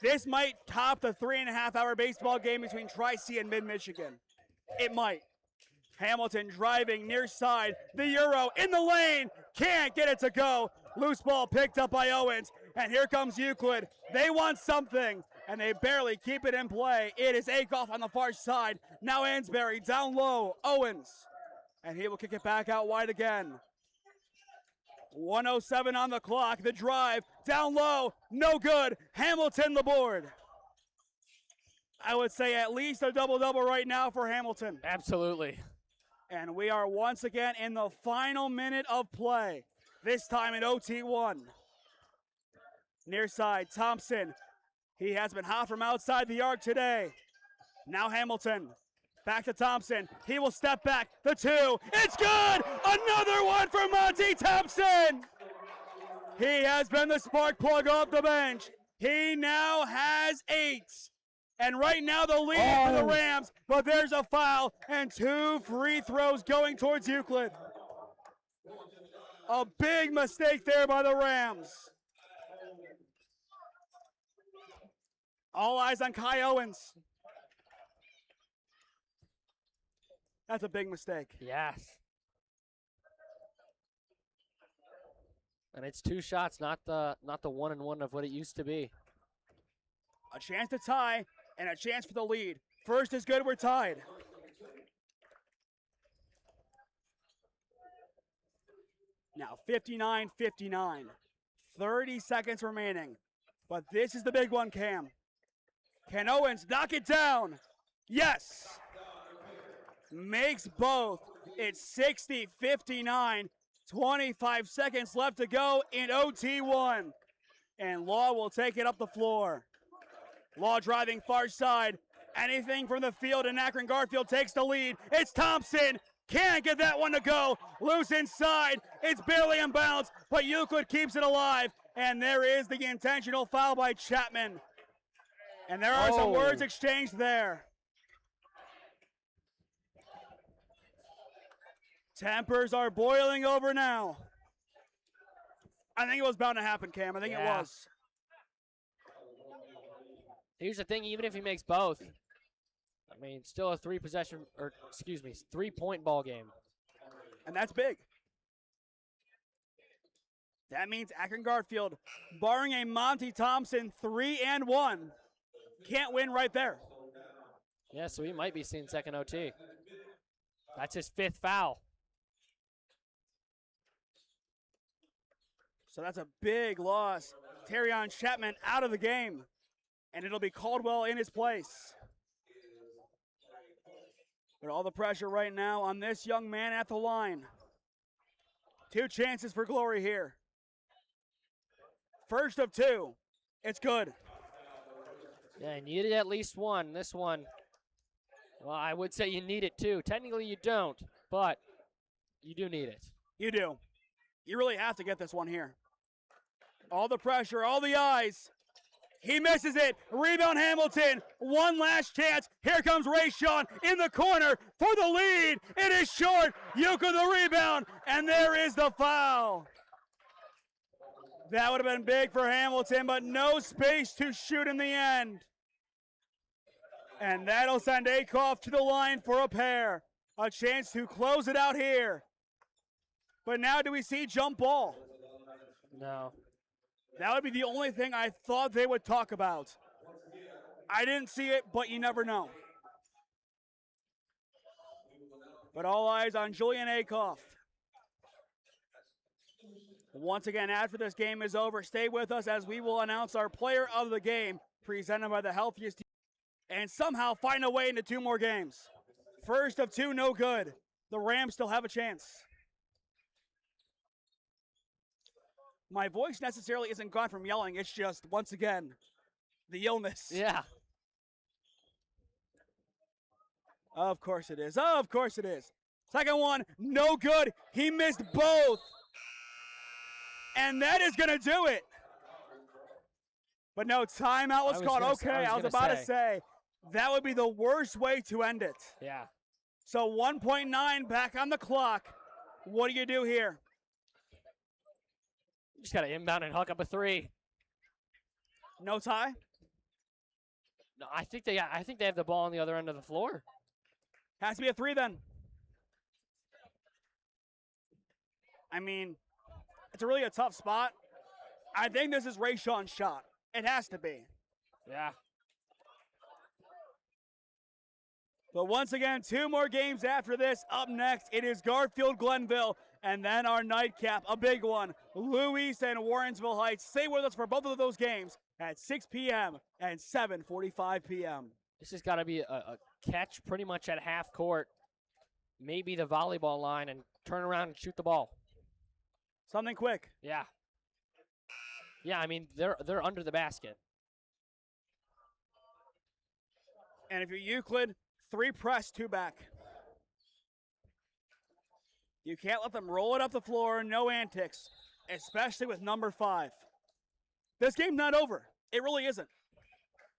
This might top the 3.5-hour baseball game between Tri-C and Mid-Michigan. It might. Hamilton driving near side. The Euro in the lane. Can't get it to go. Loose ball picked up by Owens. And here comes Euclid. They want something, and they barely keep it in play. It is Akoff on the far side. Now Ansbury down low. Owens. And he will kick it back out wide again. 1:07 on the clock. The drive down low. No good. Hamilton the board. I would say at least a double-double right now for Hamilton. Absolutely. And we are once again in the final minute of play. This time in OT1. Near side, Thompson. He has been hot from outside the arc today. Now Hamilton. Back to Thompson. He will step back. The 2. It's good! Another one for Monty Thompson! He has been the spark plug off the bench. He now has 8. And right now the lead for the Rams, but there's a foul and 2 free throws going towards Euclid. A big mistake there by the Rams. All eyes on Kai Owens. That's a big mistake. Yes. And it's 2 shots, not the 1-and-1 of what it used to be. A chance to tie and a chance for the lead. First is good, we're tied. Now 59-59. 30 seconds remaining. But this is the big one, Cam. Can Owens knock it down? Yes. Makes both. It's 60-59. 25 seconds left to go in OT1. And Law will take it up the floor. Law driving far side. Anything from the field, and Akron Garfield takes the lead. It's Thompson. Can't get that one to go. Loose inside. It's barely in bounds, but Euclid keeps it alive. And there is the intentional foul by Chapman. And there are some words exchanged there. Tempers are boiling over now. I think it was bound to happen, Cam. I think it was. Here's the thing, even if he makes both, I mean, still a 3-point ball game. And that's big. That means Akron Garfield, barring a Monty Thompson 3-1, can't win right there. Yeah, so he might be seeing second OT. That's his 5th foul. So that's a big loss. Terrion Chapman out of the game. And it'll be Caldwell in his place. But all the pressure right now on this young man at the line. 2 chances for glory here. First of 2. It's good. Yeah, you needed at least one. This one, well, I would say you need it too. Technically you don't, but you do need it. You do. You really have to get this one here. All the pressure, all the eyes. He misses it. Rebound Hamilton. One last chance. Here comes Rayshawn in the corner for the lead. It is short. Euclid the rebound. And there is the foul. That would have been big for Hamilton, but no space to shoot in the end. And that'll send Akoff to the line for a pair. A chance to close it out here. But now do we see jump ball? No. That would be the only thing I thought they would talk about. I didn't see it, but you never know. But all eyes on Julian Akoff. Once again, after this game is over, stay with us as we will announce our player of the game, presented by the healthiest team, and somehow find a way into 2 more games. First of 2, no good. The Rams still have a chance. My voice necessarily isn't gone from yelling. It's just, once again, the illness. Yeah. Of course it is. Of course it is. Second one, no good. He missed both. And that is going to do it. But no, timeout was called. Okay, I was about to say, that would be the worst way to end it. Yeah. So 1.9 back on the clock. What do you do here? You just got to inbound and hook up a 3. No tie? No, I think they have the ball on the other end of the floor. Has to be a 3 then. I mean, it's really a tough spot. I think this is Rayshawn's shot. It has to be. Yeah. But once again, 2 more games after this. Up next, it is Garfield Glenville. And then our nightcap, a big one, Louis and Warrensville Heights. Stay with us for both of those games at 6 p.m. and 7:45 p.m. This has got to be a catch pretty much at half court, maybe the volleyball line, and turn around and shoot the ball. Something quick. Yeah. Yeah, I mean, they're under the basket. And if you're Euclid, 3 press, 2 back. You can't let them roll it up the floor, no antics, especially with number 5. This game's not over. It really isn't.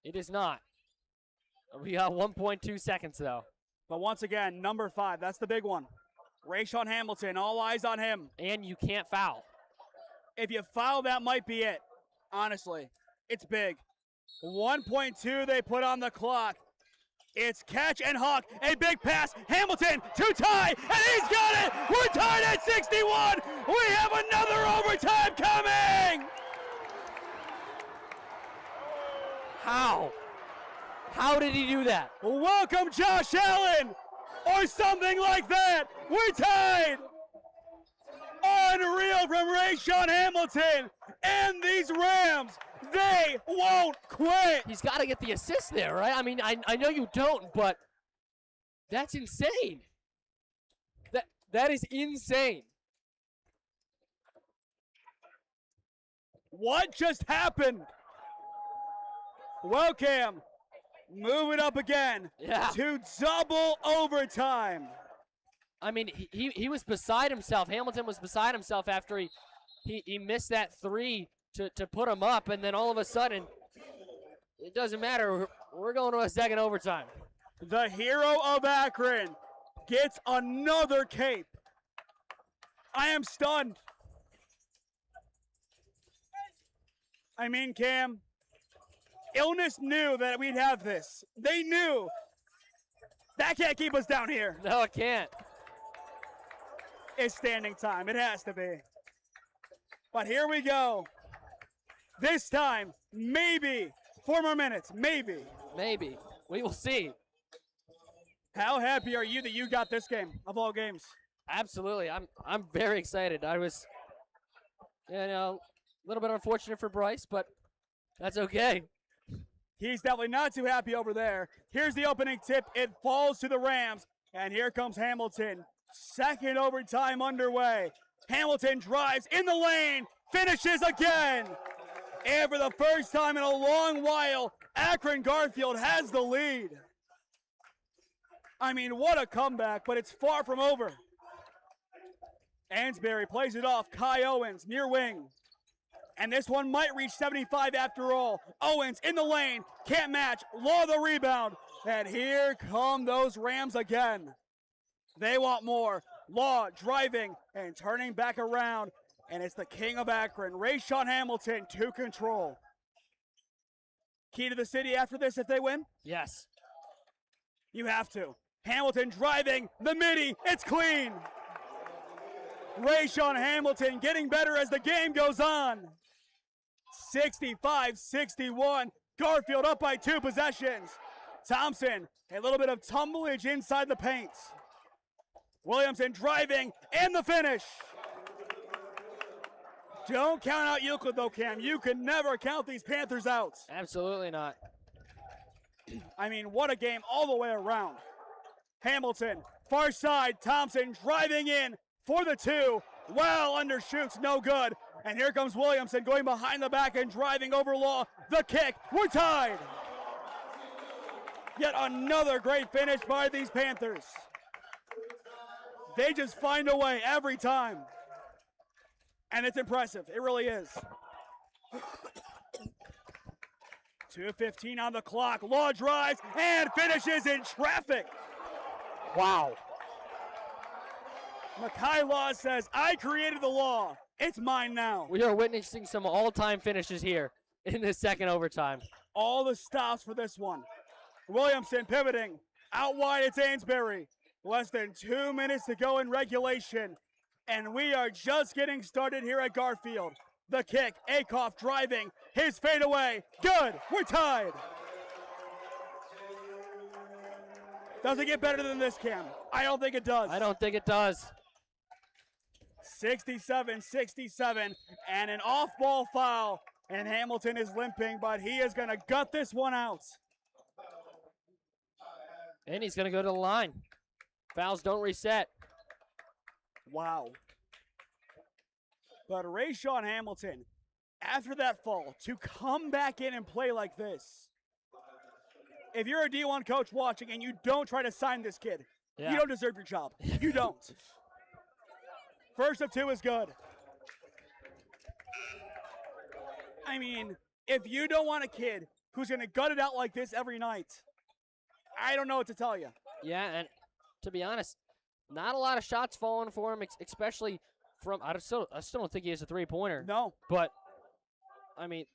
It is not. We got 1.2 seconds, though. But once again, number 5, that's the big one. Rayshawn Hamilton, all eyes on him. And you can't foul. If you foul, that might be it. Honestly, it's big. 1.2 they put on the clock. It's catch and hawk, a big pass, Hamilton to tie, and he's got it! We're tied at 61! We have another overtime coming! How? How did he do that? Welcome, Josh Allen! Or something like that! We're tied! Unreal from Rayshawn Hamilton! And these Rams, they won't quit! He's got to get the assist there, right? I mean, I know you don't, but that's insane. That is insane. What just happened? Well, Cam, move it up again to double overtime. I mean, he was beside himself. Hamilton was beside himself after he missed that three to put him up, and then all of a sudden, it doesn't matter. We're going to a second overtime. The hero of Akron gets another cape. I am stunned. I mean, Cam, Illness knew that we'd have this. They knew. That can't keep us down here. No, it can't. It's standing time. It has to be. But here we go. This time, maybe 4 more minutes. Maybe. Maybe. We will see. How happy are you that you got this game of all games? Absolutely. I'm very excited. I was, a little bit unfortunate for Bryce, but that's okay. He's definitely not too happy over there. Here's the opening tip. It falls to the Rams, and here comes Hamilton. Second overtime underway. Hamilton drives in the lane, finishes again. And for the first time in a long while, Akron Garfield has the lead. I mean, what a comeback, but it's far from over. Ansbury plays it off. Kai Owens near wing. And this one might reach 75 after all. Owens in the lane, can't match, Law the rebound. And here come those Rams again. They want more. Law driving and turning back around. And it's the king of Akron, Rayshawn Hamilton, to control. Key to the city after this if they win? Yes. You have to. Hamilton driving, the midi, it's clean. Rayshawn Hamilton getting better as the game goes on. 65-61, Garfield up by 2 possessions. Thompson, a little bit of tumblage inside the paint. Williamson driving, and the finish. Don't count out Euclid though, Cam. You can never count these Panthers out. Absolutely not. I mean, what a game all the way around. Hamilton, far side, Thompson driving in for the 2. Well, undershoots, no good. And here comes Williamson going behind the back and driving over Law. The kick, we're tied. Yet another great finish by these Panthers. They just find a way every time. And it's impressive, it really is. 2:15 on the clock, Law drives and finishes in traffic. Wow. Makai Law says, I created the law. It's mine now. We are witnessing some all-time finishes here in this second overtime. All the stops for this one. Williamson pivoting. Out wide, it's Ansbury. Less than 2 minutes to go in regulation. And we are just getting started here at Garfield. The kick, Akoff driving. His fadeaway. Good. We're tied. Does it get better than this, Cam? I don't think it does. I don't think it does. 67-67, and an off-ball foul, and Hamilton is limping, but he is going to gut this one out. And he's going to go to the line. Fouls don't reset. Wow. But Rayshawn Hamilton, after that fall, to come back in and play like this, if you're a D1 coach watching and you don't try to sign this kid, you don't deserve your job. You don't. First of 2 is good. I mean, if you don't want a kid who's going to gut it out like this every night, I don't know what to tell you. Yeah, and to be honest, not a lot of shots falling for him, especially from, I still don't think he has a three-pointer. No. But, I mean,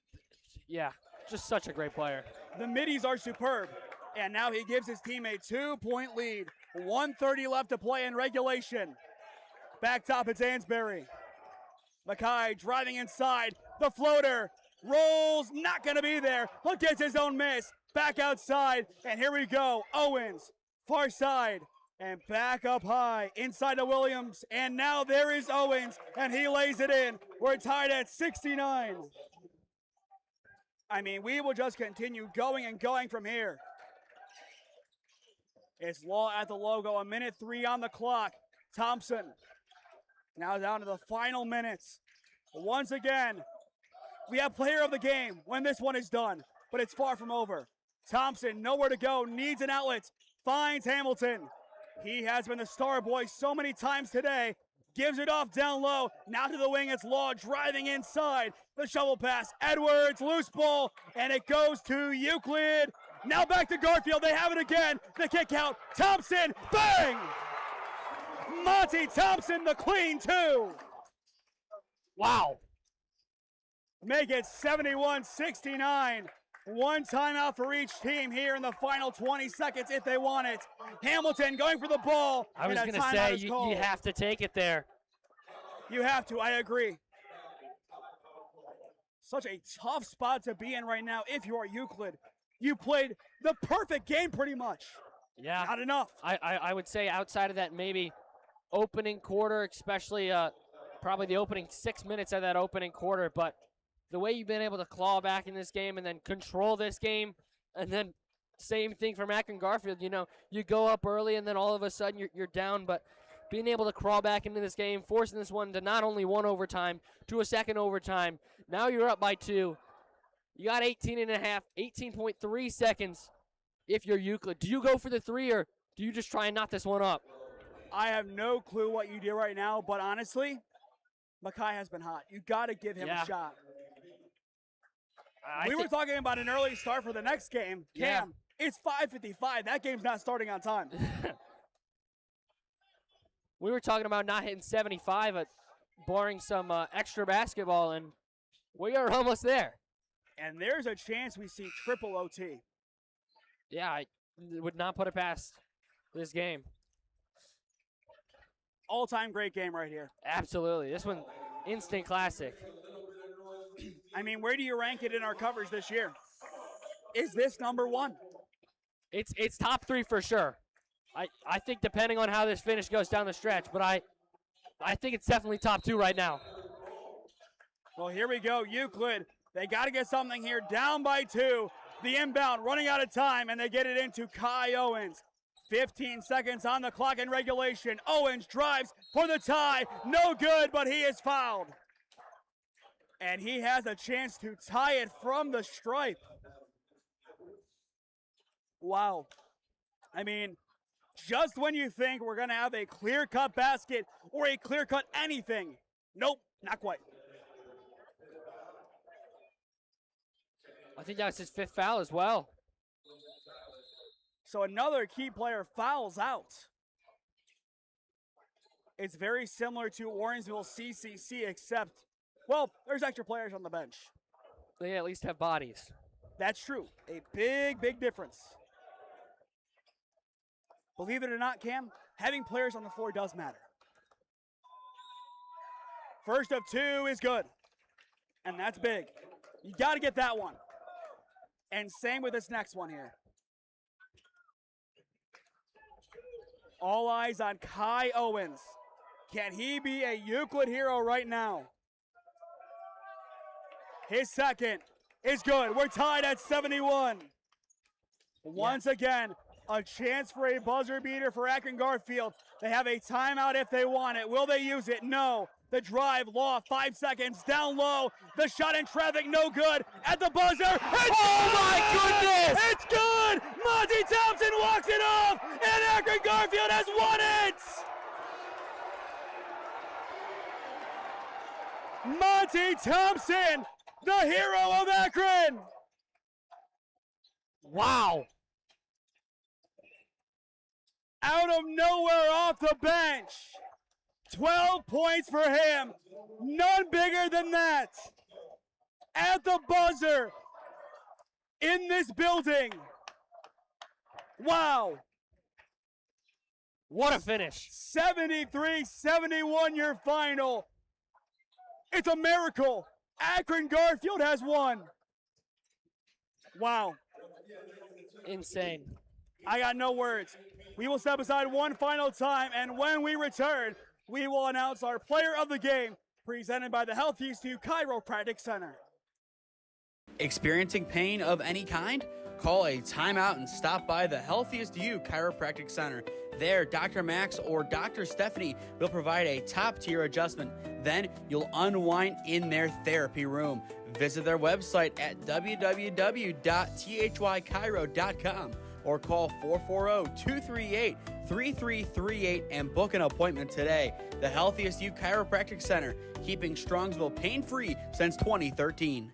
yeah, just such a great player. The middies are superb, and now he gives his team a 2-point lead. 1:30 left to play in regulation. Back top, it's Ansbury. Mackay driving inside. The floater rolls, not going to be there, but gets his own miss. Back outside, and here we go. Owens, far side, and back up high inside to Williams. And now there is Owens, and he lays it in. We're tied at 69. I mean, we will just continue going and going from here. It's Law at the logo, 1:03 on the clock. Thompson now down to the final minutes. Once again, we have player of the game when this one is done, but it's far from over. Thompson, nowhere to go, needs an outlet, finds Hamilton. He has been the star boy so many times today. Gives it off down low. Now to the wing, it's Law driving inside. The shovel pass, Edwards, loose ball, and it goes to Euclid. Now back to Garfield, they have it again. The kick out, Thompson, bang! Monty Thompson, the clean two. Wow. Make it 71-69. One timeout for each team here in the final 20 seconds if they want it. Hamilton going for the ball. I was going to say, you have to take it there. You have to, I agree. Such a tough spot to be in right now if you are Euclid. You played the perfect game pretty much. Yeah. Not enough. I would say outside of that maybe opening quarter, especially probably the opening 6 minutes of that opening quarter, but the way you've been able to claw back in this game and then control this game, and then same thing from Akron Garfield. You know, you go up early and then all of a sudden you're down, but being able to crawl back into this game, forcing this one to not only one overtime, to a second overtime. Now you're up by 2. You got 18.3 seconds if you're Euclid. Do you go for the 3 or do you just try and knock this one up? I have no clue what you do right now, but honestly, Mackay has been hot. You got to give him a shot. We were talking about an early start for the next game. Cam, it's 5:55. That game's not starting on time. We were talking about not hitting 75, barring some extra basketball, and we are almost there. And there's a chance we see triple OT. Yeah, I would not put it past this game. All-time great game right here. Absolutely. This one, instant classic. I mean, where do you rank it in our coverage this year? Is this number 1? It's top 3 for sure. I think depending on how this finish goes down the stretch, but I think it's definitely top 2 right now. Well, here we go. Euclid, they got to get something here. Down by 2. The inbound running out of time, and they get it into Kai Owens. 15 seconds on the clock in regulation. Owens drives for the tie. No good, but he is fouled. And he has a chance to tie it from the stripe. Wow. I mean, just when you think we're going to have a clear-cut basket or a clear-cut anything, nope, not quite. I think that's his 5th foul as well. So another key player fouls out. It's very similar to Warrensville CCC, except, well, there's extra players on the bench. They at least have bodies. That's true. A big, big difference. Believe it or not, Cam, having players on the floor does matter. First of 2 is good. And that's big. You got to get that one. And same with this next one here. All eyes on Kai Owens. Can he be a Euclid hero right now? His second is good. We're tied at 71. Once again, a chance for a buzzer beater for Akron Garfield. They have a timeout if they want it. Will they use it? No. The drive, Law, 5 seconds, down low. The shot in traffic, no good. At the buzzer, oh my goodness! It's good! Monty Thompson walks it off, and Akron Garfield has won it! Monty Thompson, the hero of Akron! Wow! Out of nowhere off the bench. 12 points for him. None bigger than that. At the buzzer. In this building. Wow. What a finish. 73-71 your final. It's a miracle. Akron Garfield has won. Wow. Insane. I got no words. We will step aside one final time, and when we return, we will announce our player of the game, presented by the Healthiest You Chiropractic Center. Experiencing pain of any kind? Call a timeout and stop by the Healthiest You Chiropractic Center. There, Dr. Max or Dr. Stephanie will provide a top-tier adjustment. Then you'll unwind in their therapy room. Visit their website at www.thychiro.com or call 440-238-3338 and book an appointment today. The Healthiest You Chiropractic Center, keeping Strongsville pain-free since 2013.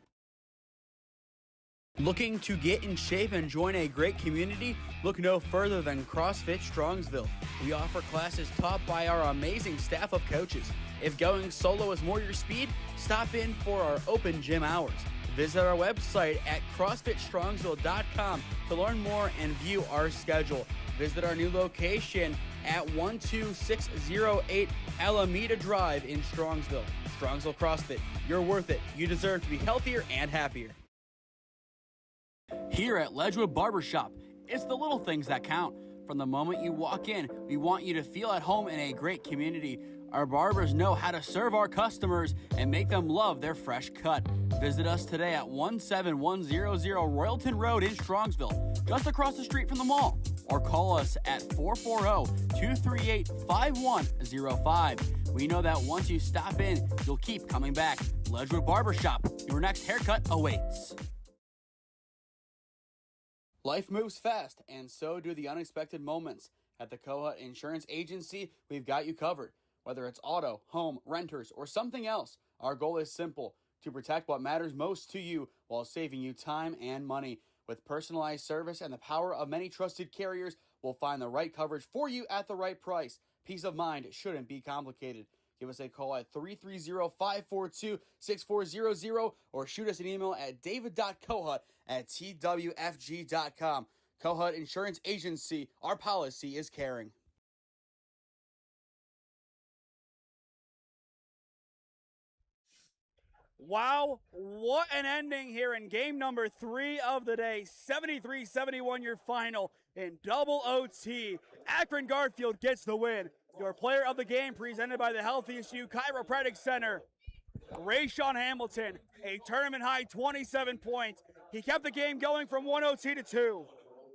Looking to get in shape and join a great community? Look no further than CrossFit Strongsville. We offer classes taught by our amazing staff of coaches. If going solo is more your speed, stop in for our open gym hours. Visit our website at CrossFitStrongsville.com to learn more and view our schedule. Visit our new location at 12608 Alameda Drive in Strongsville. Strongsville CrossFit, you're worth it. You deserve to be healthier and happier. Here at Ledgewood Barbershop, it's the little things that count. From the moment you walk in, we want you to feel at home in a great community. Our barbers know how to serve our customers and make them love their fresh cut. Visit us today at 17100 Royalton Road in Strongsville, just across the street from the mall. Or call us at 440-238-5105. We know that once you stop in, you'll keep coming back. Ledgewood Barbershop, your next haircut awaits. Life moves fast, and so do the unexpected moments. At the Kohut Insurance Agency, we've got you covered. Whether it's auto, home, renters, or something else, our goal is simple: to protect what matters most to you while saving you time and money. With personalized service and the power of many trusted carriers, we'll find the right coverage for you at the right price. Peace of mind shouldn't be complicated. Give us a call at 330-542-6400 or shoot us an email at david.kohut@twfg.com. Kohut Insurance Agency, our policy is caring. Wow, what an ending here in game number 3 of the day. 73-71 your final in double OT. Akron Garfield gets the win. Your player of the game presented by the Healthiest You Chiropractic Center, Rayshawn Hamilton, a tournament high 27 points. He kept the game going from 1 OT to 2.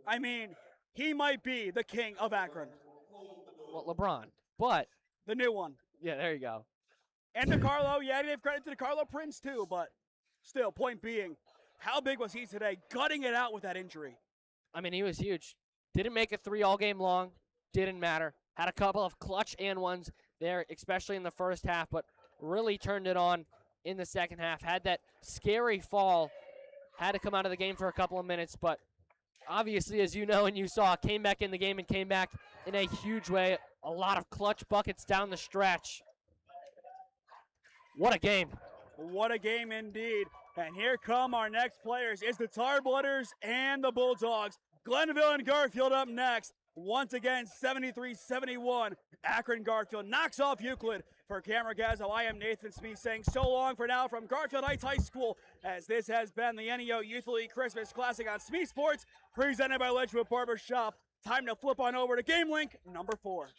I mean, he might be the king of Akron. Well, LeBron, but The new one. yeah, there you go. And DeCarlo, yeah, I give credit to DeCarlo Prince too, but still, point being, how big was he today, gutting it out with that injury? I mean, he was huge. Didn't make it 3 all game long. Didn't matter. Had a couple of clutch and ones there, especially in the first half, but really turned it on in the second half. Had that scary fall. Had to come out of the game for a couple of minutes, but obviously, as you know and you saw, came back in the game and came back in a huge way. A lot of clutch buckets down the stretch. What a game. What a game indeed. And here come our next players. It's the Tar Blooders and the Bulldogs. Glenville and Garfield up next. Once again, 73-71. Akron Garfield knocks off Euclid. For Camera Gazzo, I am Nathan Smee saying so long for now from Garfield Heights High School, as this has been the NEO Youth League Christmas Classic on SmeeSports, presented by Ledgewood Barbershop. Time to flip on over to Game Link number 4.